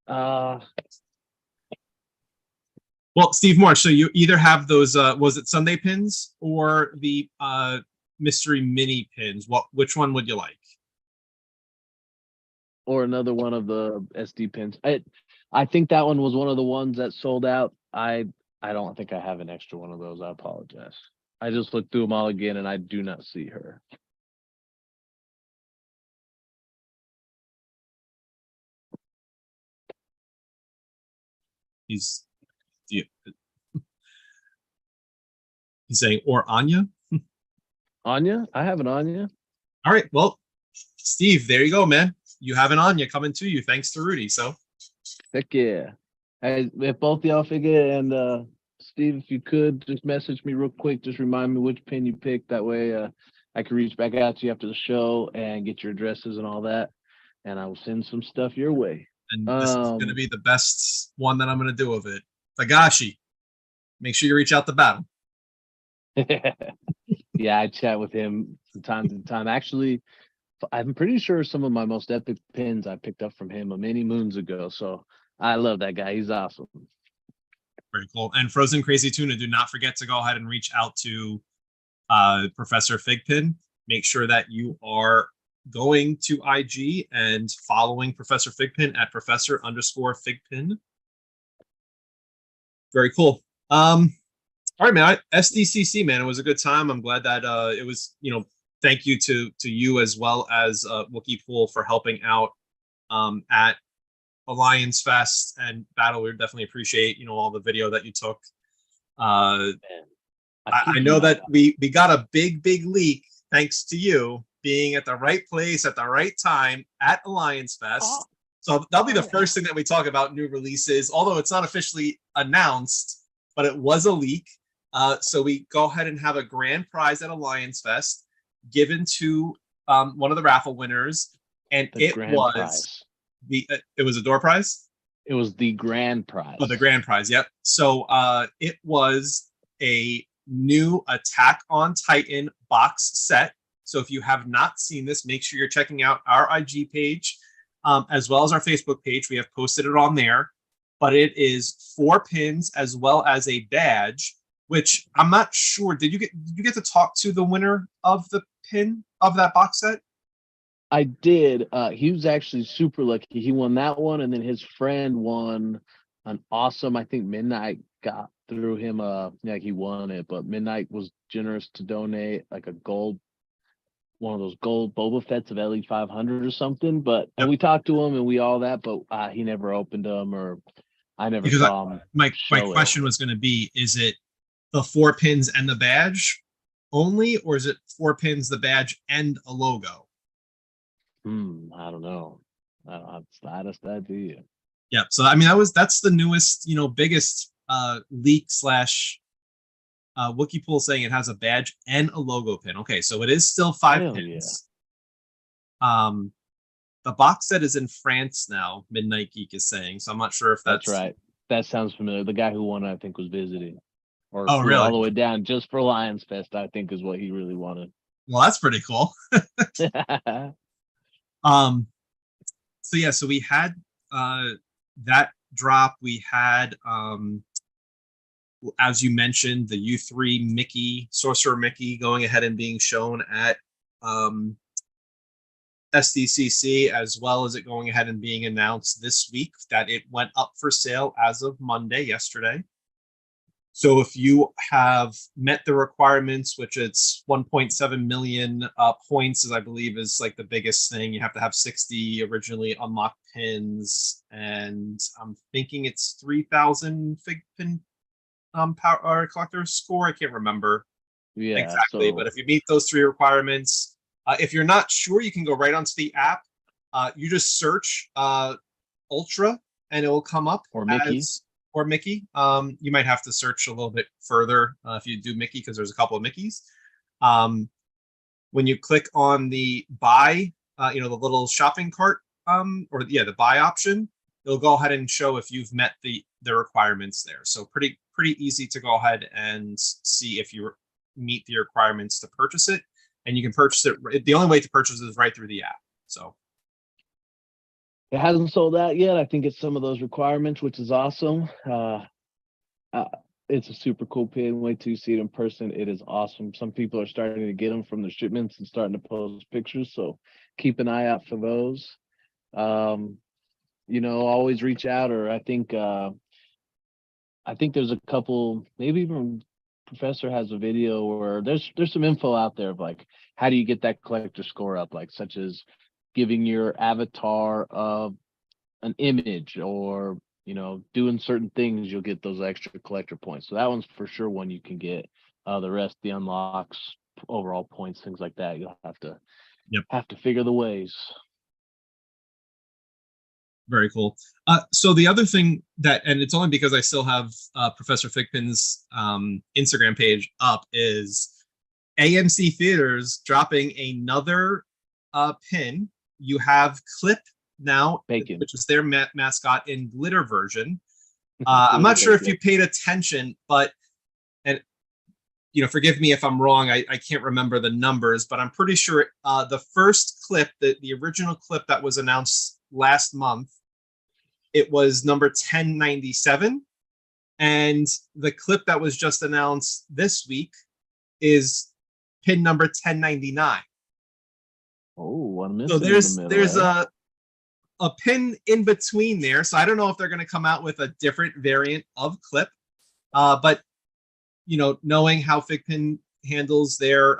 Well, Steve Marsh, so you either have those was it Sunday pins or the mystery mini pins? Which one would you like?
Or another one of the SD pins. I think that one was one of the ones that sold out. I don't think I have an extra one of those. I apologize. I just looked through them all again and I do not see her.
He's saying, or Anya?
Anya? I have an Anya.
All right. Well, Steve, there you go, man. You have an Anya coming to you thanks to Rudy. So
heck yeah. Hey, if both y'all figure and Steve, if you could just message me real quick, just remind me which pin you picked. That way I can reach back out to you after the show and get your addresses and all that. And I will send some stuff your way.
And this is going to be the best one that I'm going to do of it. Tagashi, make sure you reach out to Battle.
Yeah, I chat with him from time to time. Actually, I'm pretty sure some of my most epic pins I picked up from him many moons ago. So I love that guy. He's awesome.
Very cool. And Frozen Crazy Tuna, do not forget to go ahead and reach out to Professor FiGPiN. Make sure that you are going to IG and following Professor FiGPiN at Professor_FiGPiN. Very cool. All right, man. SDCC, man, it was a good time. I'm glad that it was, thank you to you as well as Wookie Pool for helping out at Alliance Fest and Battle. We definitely appreciate, all the video that you took. I know that we got a big leak thanks to you being at the right place at the right time at Alliance Fest. So that'll be the first thing that we talk about new releases, although it's not officially announced, but it was a leak. So we go ahead and have a grand prize at Alliance Fest given to one of the raffle winners, and it was a door prize.
It was the grand prize.
Oh, the grand prize. Yep. So it was a new Attack on Titan box set. So if you have not seen this, make sure you're checking out our IG page as well as our Facebook page. We have posted it on there, but it is 4 pins as well as a badge, which I'm not sure. Did you get to talk to the winner of the pin of that box set?
I did. He was actually super lucky. He won that one, and then his friend won an awesome, I think Midnight got through him. He won it, but Midnight was generous to donate like one of those gold Boba Fett's of LE 500 or something. But and we talked to him and we all that, but he never opened them, or I never saw him.
My question was going to be: is it the 4 pins and the badge only, or is it 4 pins, the badge, and a logo?
I don't know. I don't have the slightest idea.
Yeah, so I mean that's the newest, biggest leak slash Wookie Pool saying it has a badge and a logo pin. Okay, so it is still 5 pins. Yeah. The box set is in France now, Midnight Geek is saying, so I'm not sure if that's
right. That sounds familiar. The guy who won, I think, was visiting. Or
really?
All the way down just for Lions Fest, I think, is what he really wanted.
Well, that's pretty cool. So we had that drop. We had as you mentioned, the U3 Mickey, Sorcerer Mickey, going ahead and being shown at SDCC, as well as it going ahead and being announced this week that it went up for sale as of Monday, yesterday. So if you have met the requirements, which it's 1.7 million points, as I believe is like the biggest thing, you have to have 60 originally unlocked pins, and I'm thinking it's 3,000 FiGPiN power or collector score. I can't remember exactly, but if you meet those 3 requirements, if you're not sure, you can go right onto the app. You just search Ultra, and it will come up
or Mickey.
Or Mickey. You might have to search a little bit further if you do Mickey, because there's a couple of Mickeys. When you click on the buy, the little shopping cart, the buy option, it'll go ahead and show if you've met the requirements there. So pretty easy to go ahead and see if you meet the requirements to purchase it, and you can purchase it. The only way to purchase it is right through the app. So.
It hasn't sold out yet. I think it's some of those requirements, which is awesome. It's a super cool pin. Wait till you see it in person. It is awesome. Some people are starting to get them from the shipments and starting to post pictures. So keep an eye out for those. Always reach out, or I think there's a couple, maybe even Professor has a video where there's some info out there of like, how do you get that collector score up, like such as giving your avatar an image, or doing certain things, you'll get those extra collector points. So that one's for sure one you can get. The rest, the unlocks, overall points, things like that, you'll have to figure the ways.
Very cool. So the other thing that, and it's only because I still have Professor FiGPiN's Instagram page up, is AMC Theaters dropping another pin. You have Clip now,
Bacon.
which is their mascot in glitter version. I'm
Glitter
not sure if
bacon.
you paid attention, but, and forgive me if I'm wrong. I can't remember the numbers, but I'm pretty sure the first clip, the original clip that was announced last month, it was number 1097. And the clip that was just announced this week is pin number 1099.
Oh, I'm missing
So
in the middle,
there's a pin in between there. So I don't know if they're going to come out with a different variant of clip, but knowing how FiGPiN handles their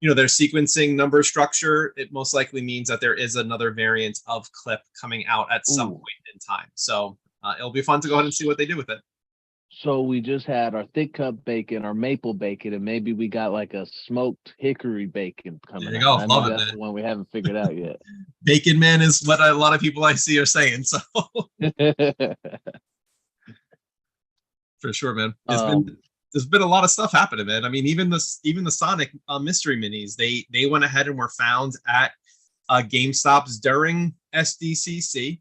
their sequencing number structure, it most likely means that there is another variant of clip coming out at some point in time. So it'll be fun to go ahead and see what they do with it.
So we just had our thick cut bacon, our maple bacon, and maybe we got like a smoked hickory bacon coming
There you
out.
go.
I
Love
know
it,
that's
man.
the one we haven't figured out yet.
Bacon Man is what a lot of people I see are saying. So for sure, man. There's been a lot of stuff happening, man. I mean, even the Sonic mystery minis, they went ahead and were found at GameStops during SDCC.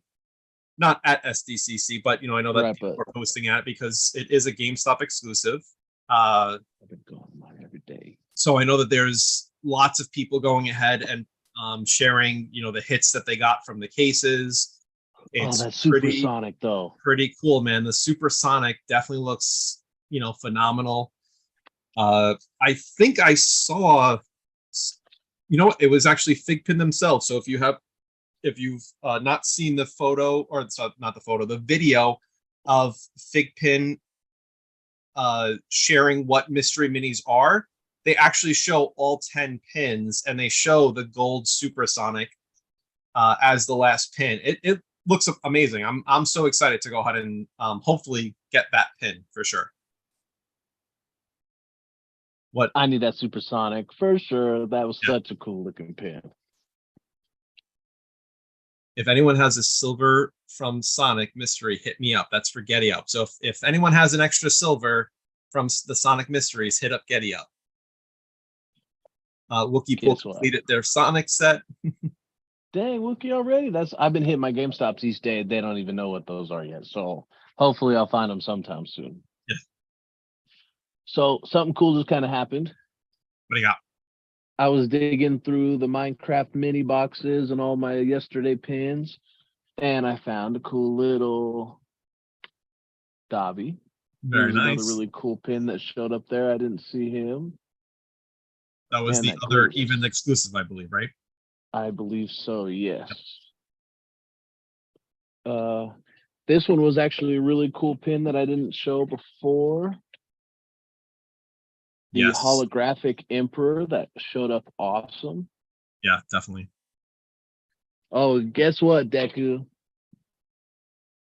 Not at SDCC, but I know that people are posting at it because it is a GameStop exclusive.
I've been going on every day.
So I know that there's lots of people going ahead and sharing, the hits that they got from the cases. It's
that's supersonic though.
Pretty cool, man. The supersonic definitely looks, phenomenal. I think I saw, it was actually FiGPiN themselves. So if you've not seen the photo, or not the photo, the video of FiGPiN sharing what mystery minis are, they actually show all 10 pins, and they show the gold supersonic as the last pin. It looks amazing. I'm so excited to go ahead and hopefully get that pin for sure. What?
I need that supersonic for sure. That was such a cool looking pin.
If anyone has a silver from Sonic mystery, hit me up. That's for Getty Up. So if anyone has an extra silver from the Sonic mysteries, hit up Getty Up. Wookie Pool completed their Sonic set.
Dang, Wookie already? I've been hitting my GameStops each day. They don't even know what those are yet. So hopefully I'll find them sometime soon.
Yeah.
So something cool just kind of happened.
What do you got?
I was digging through the Minecraft mini boxes and all my yesterday pins, and I found a cool little Dobby.
Very nice.
Another really cool pin that showed up there. I didn't see him.
That was the other even exclusive, I believe, right?
I believe so, yes. This one was actually a really cool pin that I didn't show before. The holographic Emperor that showed up awesome.
Yeah, definitely.
Oh, guess what, Deku?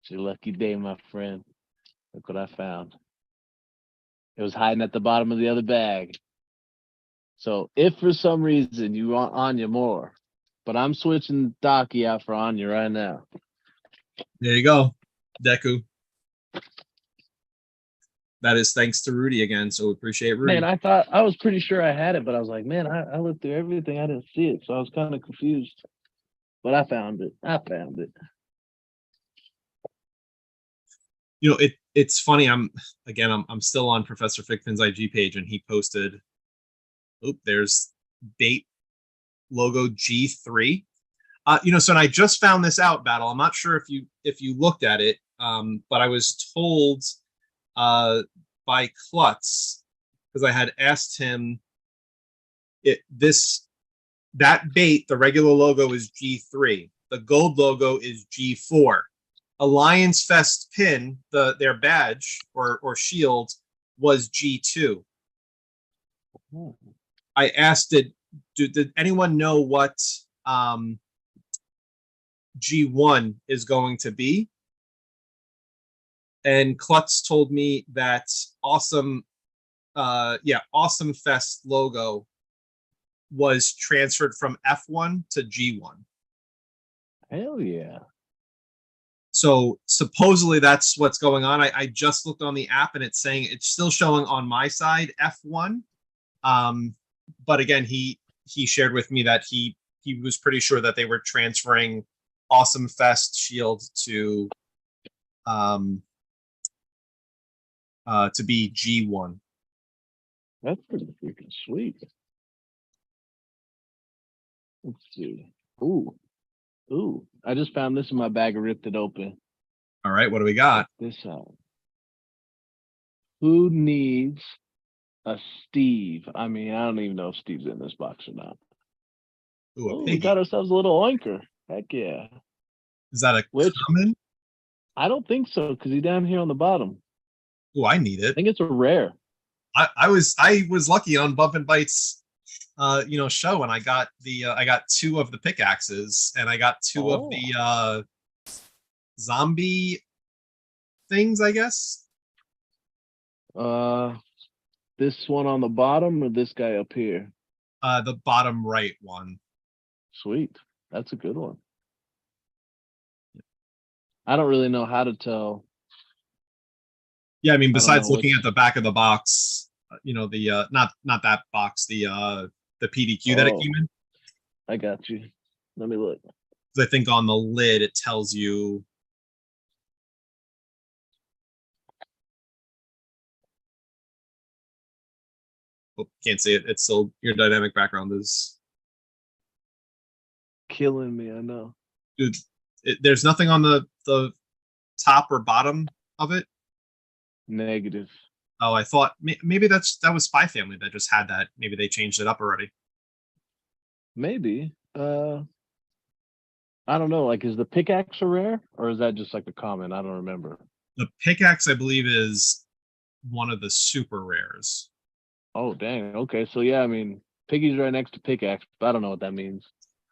It's your lucky day, my friend. Look what I found. It was hiding at the bottom of the other bag. So if for some reason you want Anya more, but I'm switching Daki out for Anya right now.
There you go, Deku. That is thanks to Rudy again, so we appreciate Rudy.
Man, I was pretty sure I had it, but I was like, man, I looked through everything. I didn't see it, so I was kind of confused. But I found it.
It's funny. I'm still on Professor FiGPiN's IG page, and he posted. There's bait logo G3. So and I just found this out, Battle. I'm not sure if you looked at it, but I was told by Klutz, because I had asked him that bait, the regular logo is G3, the gold logo is G4. Alliance Fest pin, their badge or shield was G2. I asked, did anyone know what G1 is going to be? And Klutz told me that Awesome Fest logo was transferred from F1 to G1.
Hell yeah.
So supposedly that's what's going on. I just looked on the app and it's saying it's still showing on my side F1. But again, he shared with me that he was pretty sure that they were transferring Awesome Fest Shield to be G1.
That's pretty freaking sweet. Let's see. Ooh. Ooh. I just found this in my bag and ripped it open.
All right, what do we got?
Check this out. Who needs a Steve? I mean, I don't even know if Steve's in this box or not.
Ooh, a
Oh, we
piggy.
got ourselves a little oinker. Heck yeah.
Is that a
Which
common?
I don't think so, because he's down here on the bottom.
Oh, I need
I
it.
think it's a rare.
I was lucky on Bump and Bites show, and I got I got 2 of the pickaxes and I got 2 of the zombie things, I guess.
This one on the bottom or this guy up here?
The bottom right one.
Sweet. That's a good one. I don't really know how to tell.
Yeah, I mean,
I don't
besides
know
looking
what's-
at the back of the box, the not that box, the PDQ that it
Oh.
came in.
I got you. Let me look.
'Cause I think on the lid it tells you. Oh, can't see it. It's still your dynamic background is.
Killing me, I know.
Dude, there's nothing on the top or bottom of it.
Negative.
Oh, I thought maybe that was Spy Family that just had that. Maybe they changed it up already.
Maybe. I don't know. Like, is the pickaxe a rare, or is that just like a common? I don't remember.
The pickaxe, I believe, is one of the super rares.
Oh, dang. Okay, so yeah, I mean, piggy's right next to pickaxe, but I don't know what that means.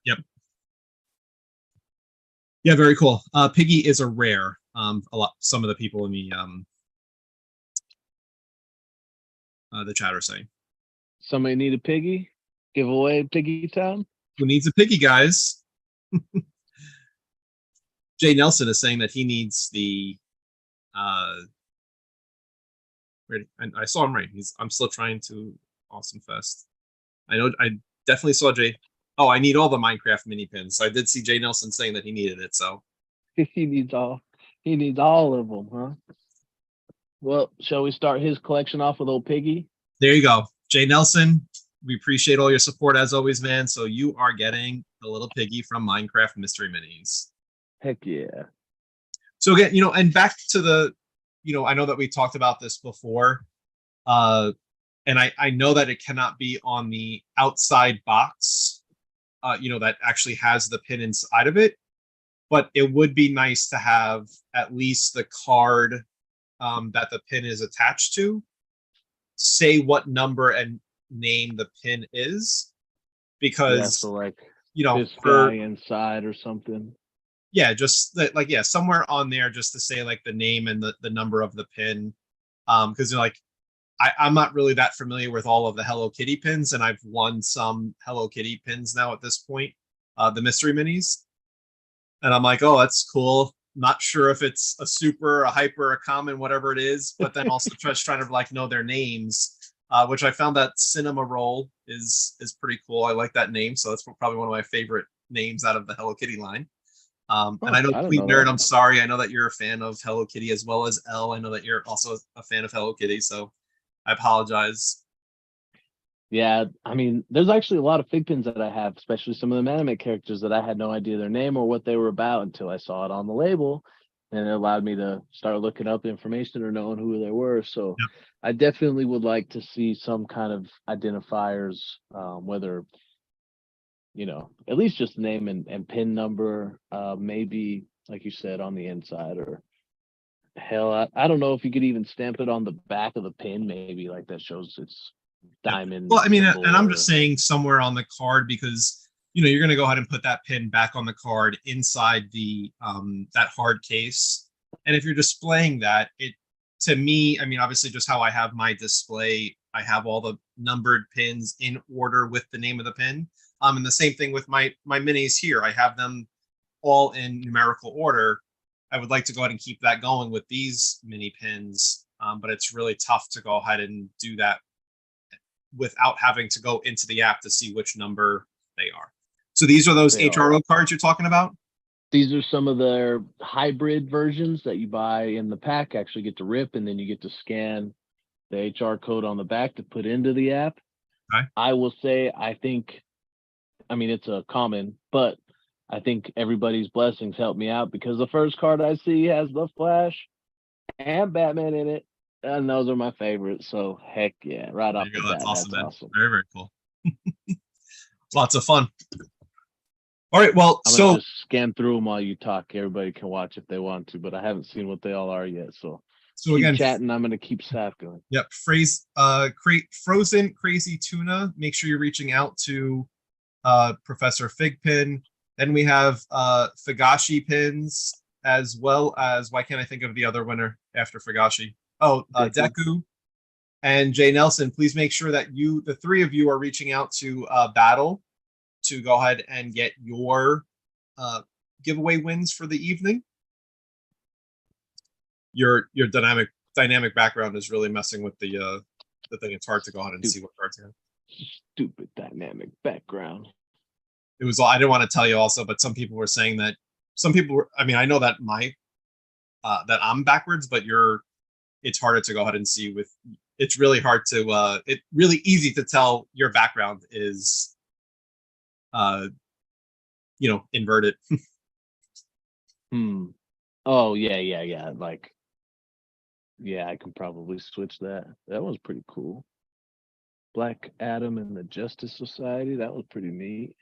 Yep. Yeah, very cool. Piggy is a rare. Some of the people in the chat are saying.
Somebody need a piggy? Give away Piggy Town?
Who needs a piggy, guys? Jay Nelson is saying that he needs the and I saw him right. I'm still trying to Awesome Fest. I know I definitely saw Jay. Oh, I need all the Minecraft mini pins. So I did see Jay Nelson saying that he needed it. So
He needs all of them, huh? Well, shall we start his collection off with old Piggy?
there you go. Jay Nelson, we appreciate all your support as always, man. So you are getting the little piggy from Minecraft Mystery Minis.
Heck yeah.
So again, and back to the, I know that we talked about this before. And I know that it cannot be on the outside box, that actually has the pin inside of it. But it would be nice to have at least the card that the pin is attached to, say what number and name the pin is, because
Yeah, so like this
for
guy inside or something.
yeah, just that, like, yeah, somewhere on there just to say like the name and the number of the pin, because like I'm not really that familiar with all of the Hello Kitty pins, and I've won some Hello Kitty pins now at this point, the mystery minis, and I'm like, oh, that's cool. Not sure if it's a super, a hyper, a common, whatever it is, but then also just trying to like know their names, which I found that Cinema Roll is pretty cool. I like that name, so that's probably one of my favorite names out of the Hello Kitty line. And I know, Tweet Nerd, I'm sorry. I know that you're a fan of Hello Kitty as well as Elle. I know that you're also a fan of Hello Kitty, so I apologize.
Yeah, I mean, there's actually a lot of FiGPiNs that I have, especially some of the anime characters that I had no idea their name or what they were about until I saw it on the label, and it allowed me to start looking up information or knowing who they were. So
Yep.
I definitely would like to see some kind of identifiers, whether, at least just name and pin number, maybe, like you said, on the inside, or hell, I don't know if you could even stamp it on the back of the pin, maybe, like that shows it's diamond.
Well, I mean, and I'm just saying somewhere on the card, because you're going to go ahead and put that pin back on the card inside the that hard case, and if you're displaying that, it, to me, I mean, obviously just how I have my display, I have all the numbered pins in order with the name of the pin, and the same thing with my minis here. I have them all in numerical order. I would like to go ahead and keep that going with these mini pins, but it's really tough to go ahead and do that without having to go into the app to see which number they are. So these are those HRO cards you're talking about?
These are some of their hybrid versions that you buy in the pack, actually get to rip, and then you get to scan the HR code on the back to put into the app.
Okay.
I will say, I mean, it's a common, but I think everybody's blessings help me out because the first card I see has the Flash and Batman in it, and those are my favorites. So heck yeah, right off the bat,
that's awesome, man.
awesome.
Very, very cool. Lots of fun. All right, well,
I'm gonna just scan through them while you talk. Everybody can watch if they want to, but I haven't seen what they all are yet. So keep
again,
chatting. I'm gonna keep Saf going.
Yep, frozen crazy tuna. Make sure you're reaching out to Professor FiGPiN. Then we have FiGPiNs, as well as, why can't I think of the other winner after Figashi? Oh, Deku and Jay Nelson. Please make sure that the three of you, are reaching out to Battle to go ahead and get your giveaway wins for the evening. Your dynamic background is really messing with the thing. It's hard to go ahead and see what cards you have.
Stupid dynamic background.
It was, I didn't want to tell you also, but some people were saying that I mean, I know that that I'm backwards, but it's harder to go ahead and see it's really hard to, it's really easy to tell your background is, inverted.
Oh yeah. Like, yeah, I can probably switch that. That was pretty cool. Black Adam and the Justice Society. That was pretty neat.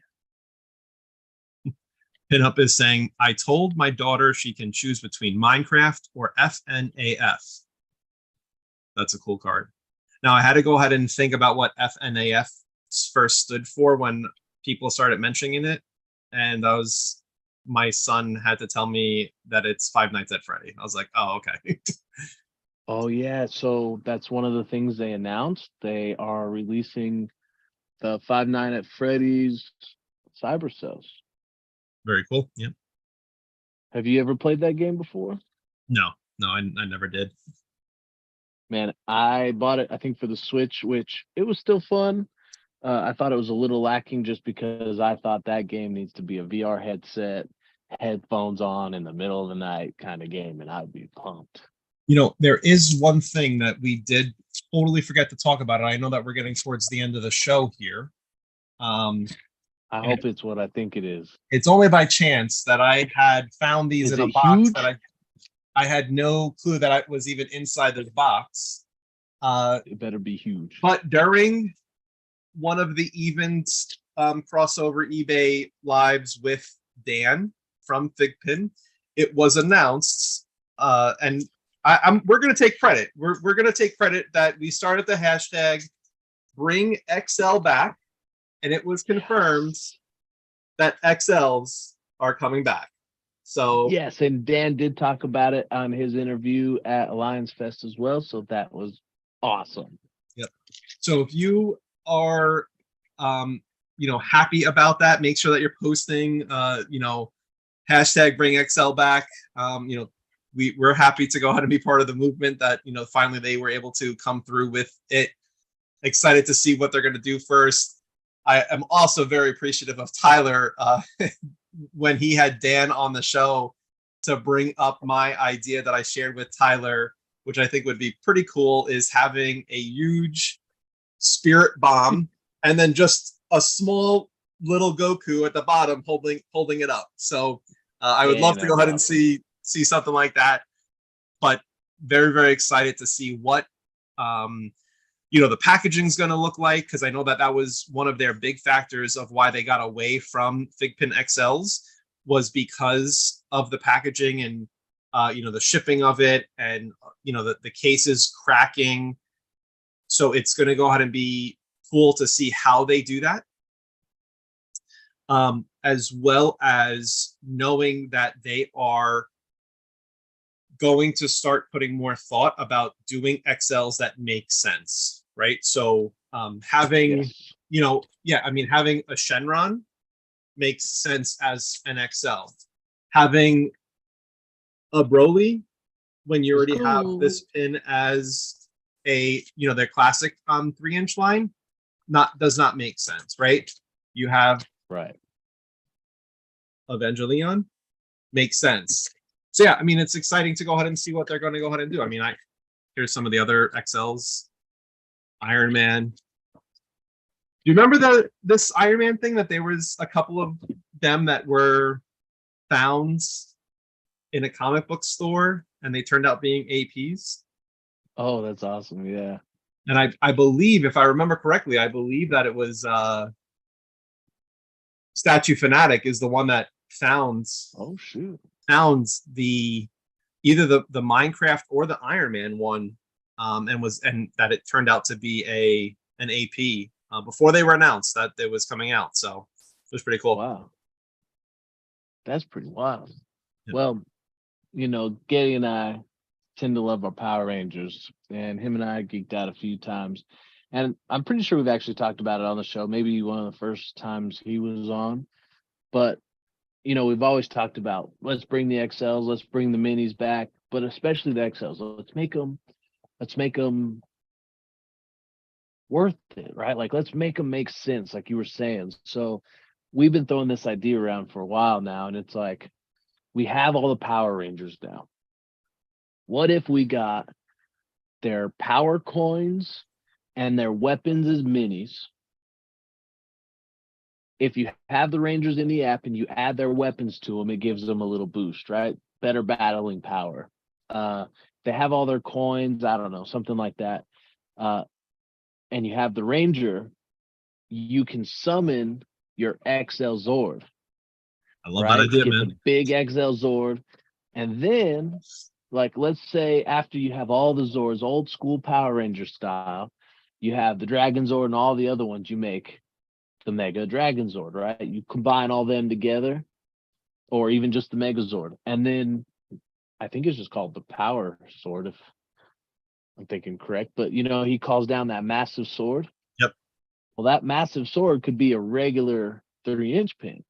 Pinup is saying, I told my daughter she can choose between Minecraft or FNAF. That's a cool card. Now, I had to go ahead and think about what FNAF first stood for when people started mentioning it. And my son had to tell me that it's Five Nights at Freddy. I was like, oh, okay.
Oh yeah, so that's one of the things they announced. They are releasing the Five Nights at Freddy's Cyber Cells.
Very cool. Yeah.
Have you ever played that game before?
No, I never did.
Man, I bought it, I think, for the Switch, which it was still fun. I thought it was a little lacking just because I thought that game needs to be a VR headset, headphones on in the middle of the night kind of game, and I'd be pumped.
There is one thing that we did totally forget to talk about, and I know that we're getting towards the end of the show here.
I hope it's what I think it is.
It's only by chance that I had found these in a box that I had no clue that I was even inside the box.
It better be huge.
But during one of the events, crossover eBay lives with Dan from FiGPiN, it was announced, and we're going to take credit. We're going to take credit that we started the hashtag Bring XL Back, and it was confirmed that XLs are coming back. So
yes, and Dan did talk about it on his interview at Alliance Fest as well. So that was awesome.
Yep. So if you are, happy about that, make sure that you're posting, hashtag Bring XL Back. We're happy to go ahead and be part of the movement that, finally they were able to come through with it. Excited to see what they're going to do first. I am also very appreciative of Tyler when he had Dan on the show to bring up my idea that I shared with Tyler, which I think would be pretty cool, is having a huge spirit bomb and then just a small little Goku at the bottom holding it up. So I would love to go ahead and see something like that. But very, very excited to see what the packaging is going to look like, because I know that was one of their big factors of why they got away from FiGPiN XLs, was because of the packaging and the shipping of it, and the cases cracking. So it's going to go ahead and be cool to see how they do that, as well as knowing that they are going to start putting more thought about doing XLs that make sense, right? So having having a Shenron makes sense as an XL. having a Broly when you
Let's
already have
go.
this pin as a, you know, their classic 3-inch line, does not make sense, right? You have
Right.
Evangelion, makes sense. So yeah, I mean, it's exciting to go ahead and see what they're going to go ahead and do. I mean, here's some of the other XLs. Iron Man. Do you remember this Iron Man thing that there was a couple of them that were found in a comic book store and they turned out being APs?
Oh, that's awesome. Yeah.
And I believe, if I remember correctly, I believe that it was Statue Fanatic is the one that founds
Oh shoot.
the either the Minecraft or the Iron Man one, and that it turned out to be an AP before they were announced that it was coming out. So it was pretty cool.
Wow. That's pretty wild.
Yeah.
Well, you know, Getty and I tend to love our Power Rangers, and him and I geeked out a few times. And I'm pretty sure we've actually talked about it on the show, maybe one of the first times he was on. But, you know, we've always talked about let's bring the XLs, let's bring the minis back, but especially the XLs. Let's make them worth it, right? Like, let's make them make sense, like you were saying. So we've been throwing this idea around for a while now, and it's like, we have all the Power Rangers now. What if we got their power coins and their weapons as minis? If you have the Rangers in the app and you add their weapons to them, it gives them a little boost, right? Better battling power. They have all their coins, I don't know, something like that. And you have the Ranger, you can summon your XL Zord.
I love that idea,
Get
man.
the big XL Zord. And then, like, let's say after you have all the Zords, old school Power Ranger style, you have the Dragon Zord and all the other ones, you make the Mega Dragon Zord, right? You combine all them together, or even just the Mega Zord. And then I think it's just called the Power Sword, if I'm thinking correct. But, you know, he calls down that massive sword.
Yep.
Well, that massive sword could be a regular 30-inch pin,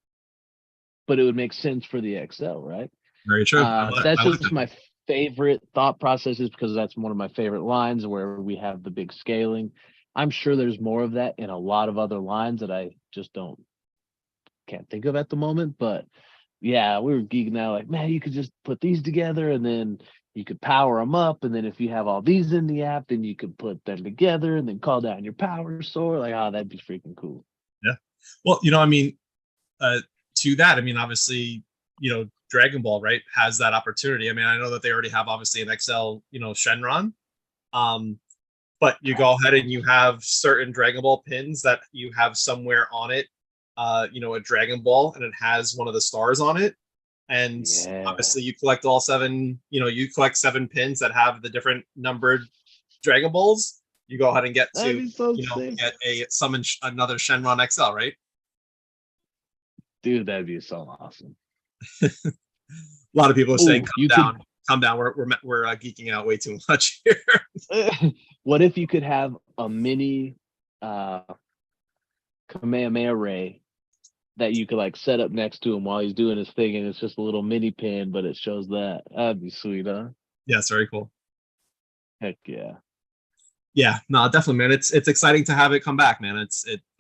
but it would make sense for the XL, right?
Very true.
That's just my favorite thought processes, because that's one of my favorite lines where we have the big scaling. I'm sure there's more of that in a lot of other lines that I just can't think of at the moment. But yeah, we were geeking out like, man, you could just put these together and then you could power them up. And then if you have all these in the app, then you could put them together and then call down your power sword. Like, oh, that'd be freaking cool.
Yeah. Well, you know, I mean, to that, I mean, obviously, you know, Dragon Ball, right, has that opportunity. I mean, I know that they already have obviously an XL, you know, Shenron. But you go ahead and you have certain Dragon Ball pins that you have somewhere on it, you know, a Dragon Ball, and it has one of the stars on it. And obviously you collect all 7, you know, you collect 7 pins that have the different numbered Dragon Balls. You go ahead and get to, you know, get another Shenron XL, right?
Dude, that'd be so awesome.
A lot of people are saying, calm down. We're geeking out way too much here.
What if you could have a mini Kamehameha Ray that you could like set up next to him while he's doing his thing, and it's just a little mini pin, but it shows that? That'd be sweet, huh?
Yeah, it's very cool.
Heck yeah.
Yeah, no, definitely, man. It's exciting to have it come back, man.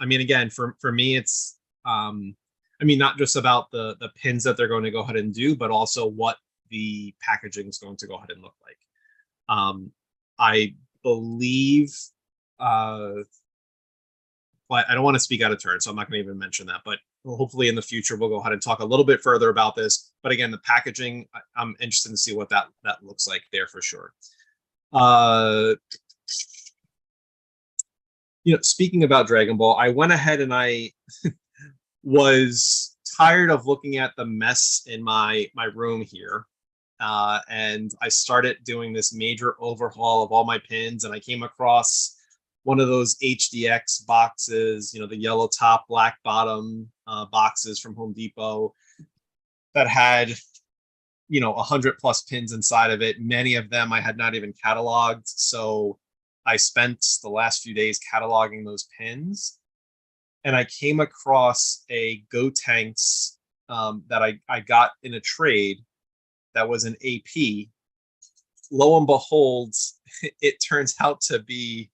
I mean, again, for me, it's I mean, not just about the pins that they're going to go ahead and do, but also what the packaging is going to go ahead and look like. I believe, well, I don't want to speak out of turn, so I'm not going to even mention that, but hopefully in the future, we'll go ahead and talk a little bit further about this. But again, the packaging, I'm interested to see what that looks like there for sure. You know, speaking about Dragon Ball, I went ahead and I was tired of looking at the mess in my room here. And I started doing this major overhaul of all my pins, and I came across one of those HDX boxes, you know, the yellow top, black bottom boxes from Home Depot that had, you know, 100+ pins inside of it. Many of them I had not even cataloged. So I spent the last few days cataloging those pins, and I came across a Gotenks that I got in a trade that was an AP. Lo and behold, it turns out to be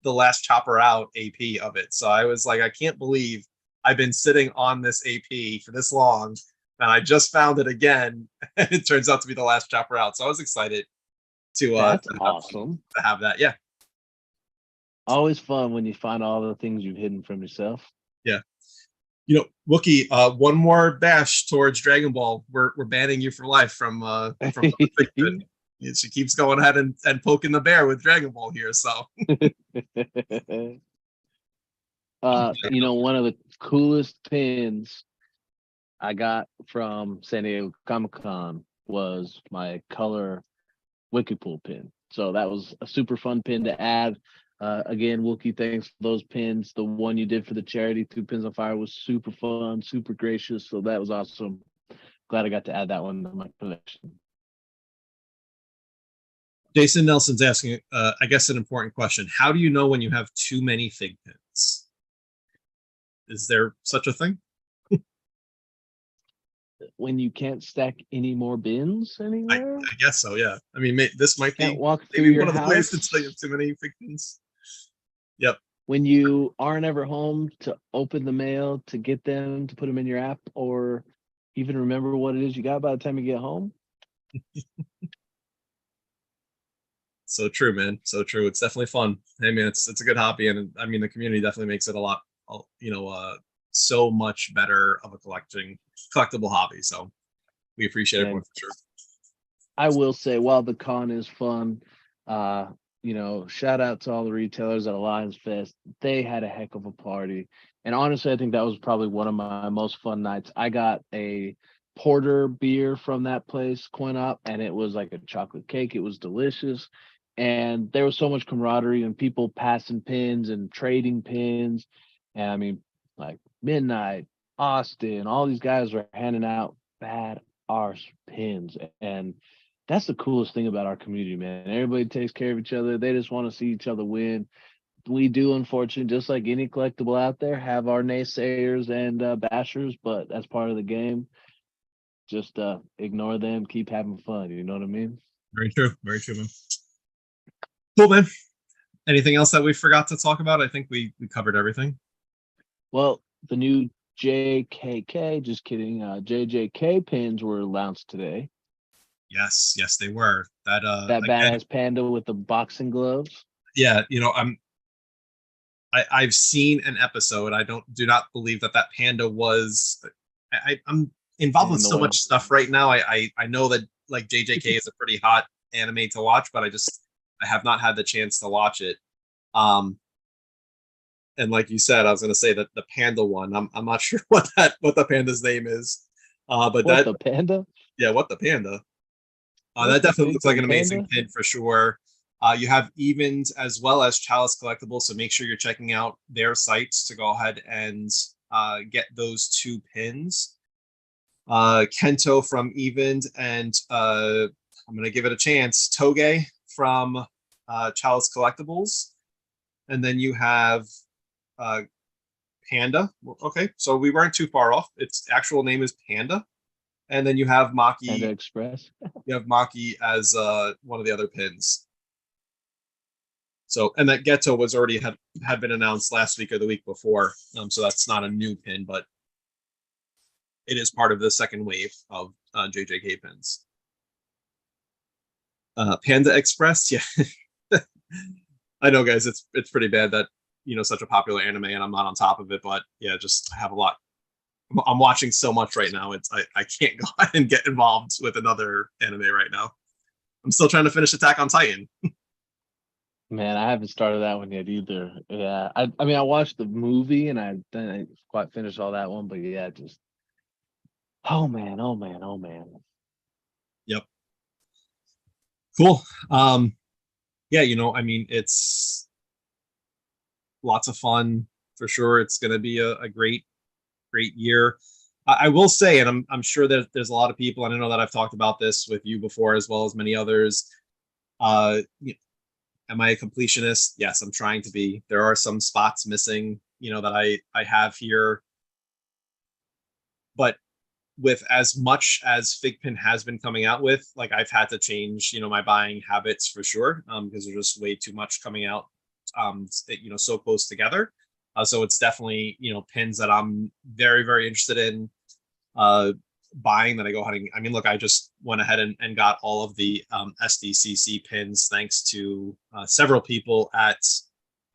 the last chopper out AP of it. So I was like, I can't believe I've been sitting on this AP for this long, and I just found it again. And it turns out to be the last chopper out. So I was excited
That's
to
awesome.
have that. Yeah,
Always fun when you find all the things you've hidden from yourself.
yeah. Wookie, one more bash towards Dragon Ball. We're banning you for life from FiGPiN. She keeps going ahead and poking the bear with Dragon Ball here. So
one of the coolest pins I got from San Diego Comic-Con was my color Wikipool pin. So that was a super fun pin to add. Again, Wookie, thanks for those pins. The one you did for the charity, 2 Pins on Fire, was super fun, super gracious. So that was awesome. Glad I got to add that one to my collection.
Jason Nelson's asking, I guess, an important question. How do you know when you have too many fig pins? Is there such a thing?
When you can't stack any more bins anywhere?
I guess so, yeah. I mean, this might
Can't
be
walk through
maybe
your
one of the ways to
house.
tell you have too many fig pins. Yep.
When you aren't ever home to open the mail, to get them, to put them in your app, or even remember what it is you got by the time you get home.
So true, man. So true. It's definitely fun. Hey, man, it's a good hobby, and I mean, the community definitely makes it a lot, so much better of a collectible hobby. So we appreciate everyone for sure.
I will say, while the con is fun, shout out to all the retailers at Alliance Fest. They had a heck of a party. And honestly, I think that was probably one of my most fun nights. I got a porter beer from that place, Coin Op, and it was like a chocolate cake. It was delicious. And there was so much camaraderie and people passing pins and trading pins. And I mean, like Midnight, Austin, all these guys were handing out bad arse pins. And that's the coolest thing about our community, man. Everybody takes care of each other. They just want to see each other win. We do, unfortunately, just like any collectible out there, have our naysayers and bashers, but that's part of the game. Just ignore them, keep having fun. You know what I mean?
Very true. Very true, man. Cool, man. Anything else that we forgot to talk about? I think we covered everything.
Well, the new JKK, just kidding, JJK pins were announced today.
Yes, they were. That
badass panda with the boxing gloves.
Yeah, I've seen an episode. I do not believe that panda was. I'm involved with so much stuff right now. I know that like JJK is a pretty hot anime to watch, but I have not had the chance to watch it. And like you said, I was going to say that the panda one. I'm not sure what the panda's name is. But
what the panda?
Yeah, what the panda? That definitely looks like an amazing pin for sure. You have Evens as well as Chalice Collectibles, so make sure you're checking out their sites to go ahead and get those 2 pins. Kento from Evens and I'm going to give it a chance. Toge from Chalice Collectibles. And then you have Panda. Okay, so we weren't too far off. Its actual name is Panda. And then you have Maki.
Panda Express.
You have Maki as one of the other pins. So, and that Ghetto was already had been announced last week or the week before. So that's not a new pin, but it is part of the second wave of JJK pins. Panda Express, yeah. I know, guys, it's pretty bad that such a popular anime and I'm not on top of it, but yeah, just I have a lot. I'm watching so much right now. I can't go ahead and get involved with another anime right now. I'm still trying to finish Attack on Titan.
Man, I haven't started that one yet either. Yeah, I mean, I watched the movie and I didn't quite finish all that one, but yeah, just oh man.
Yep. Cool. Yeah, I mean, it's lots of fun for sure. It's going to be a great year. I will say, and I'm sure that there's a lot of people, and I know that I've talked about this with you before as well as many others. Am I a completionist? Yes, I'm trying to be. There are some spots missing, that I have here. But with as much as FiGPiN has been coming out with, like I've had to change, my buying habits for sure, because there's just way too much coming out, so close together. So it's definitely, pins that I'm very, very interested in buying, that I go ahead and, look, I just went ahead and got all of the SDCC pins thanks to several people at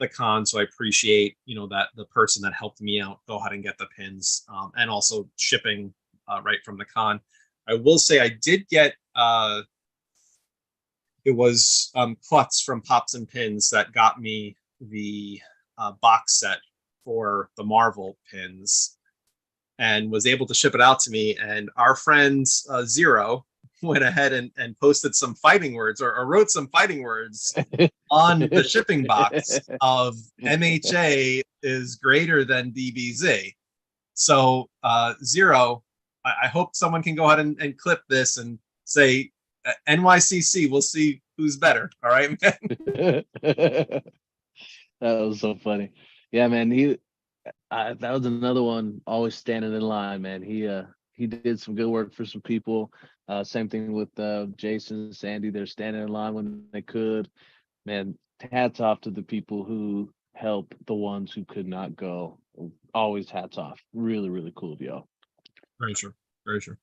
the con. So I appreciate, that the person that helped me out go ahead and get the pins, and also shipping right from the con. I will say I did get it was Klutz from Pops and Pins that got me the box set for the Marvel pins and was able to ship it out to me. And our friend Zero went ahead and posted some fighting words, or wrote some fighting words on the shipping box of MHA is greater than DBZ. So Zero, I hope someone can go ahead and clip this and say NYCC. We'll see who's better. All right, man.
That was so funny. Yeah, man. That was another one. Always standing in line, man. He did some good work for some people. Same thing with Jason, Sandy. They're standing in line when they could. Man, hats off to the people who help the ones who could not go. Always hats off. Really, really cool, yo.
Very sure. Very sure.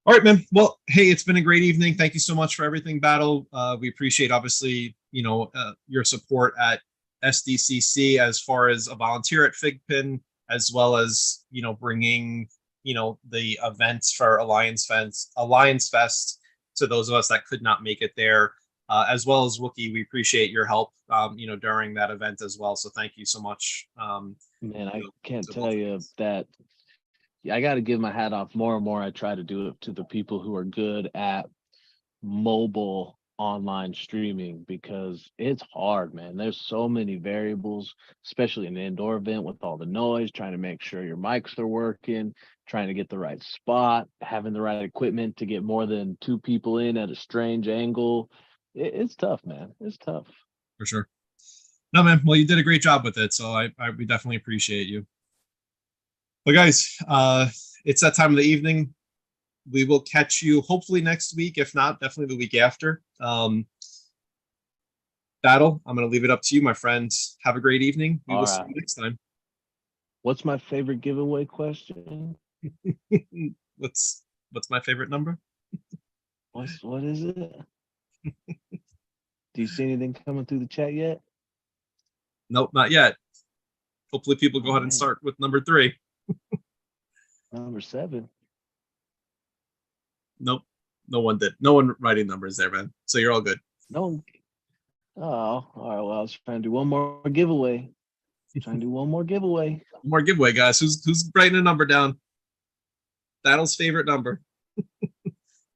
All right, man. Well, hey, it's been a great evening. Thank you so much for everything, Battle. We appreciate, obviously, your support at SDCC as far as a volunteer at FiGPiN, as well as, bringing, the events for Alliance Fest to those of us that could not make it there, as well as Wookie. We appreciate your help, during that event as well. So thank you so much.
Man, I can't tell you that. I got to give my hat off. More and more I try to do it to the people who are good at mobile online streaming, because it's hard, man. There's so many variables, especially in an indoor event with all the noise, trying to make sure your mics are working, trying to get the right spot, having the right equipment to get more than two people in at a strange angle. It's tough, man. It's tough.
For sure. No, man. Well, you did a great job with it. So we definitely appreciate you. But guys, it's that time of the evening. We will catch you hopefully next week. If not, definitely the week after. Battle, I'm going to leave it up to you, my friends. Have a great evening. We will see you next time.
What's my favorite giveaway question?
What's my favorite number?
What is it? Do you see anything coming through the chat yet?
Nope, not yet. Hopefully people go ahead and start with number 3.
Number 7.
Nope. No one did. No one writing numbers there, man. So you're all good.
No one. Oh, all right. Well, I was trying to do one more giveaway. One more giveaway,
guys. Who's writing a number down? Battle's favorite number.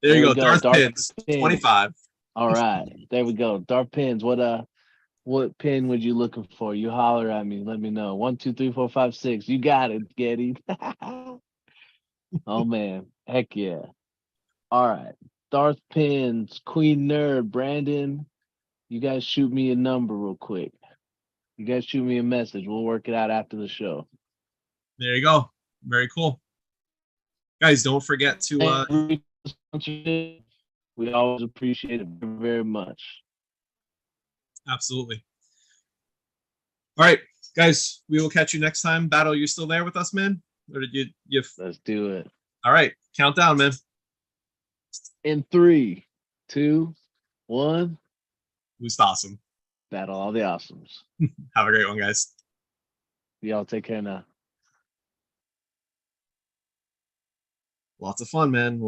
There you go. Darth Pins, 25.
All right. There we go. Darth Pins. What pin would you looking for? You holler at me. Let me know. 1, 2, 3, 4, 5, 6. You got it, Getty. Oh man. Heck yeah. All right. Darth Pins, Queen Nerd, Brandon. You guys shoot me a number real quick. You guys shoot me a message. We'll work it out after the show.
There you go. Very cool. Guys, don't forget to
we always appreciate it very much.
Absolutely. All right, guys, we will catch you next time. Battle, you still there with us, man? Or did you
Let's do it.
All right, countdown, man.
In 3, 2, 1.
Who's awesome?
Battle all the awesomes.
Have a great one, guys.
Y'all take care now.
Lots of fun, man.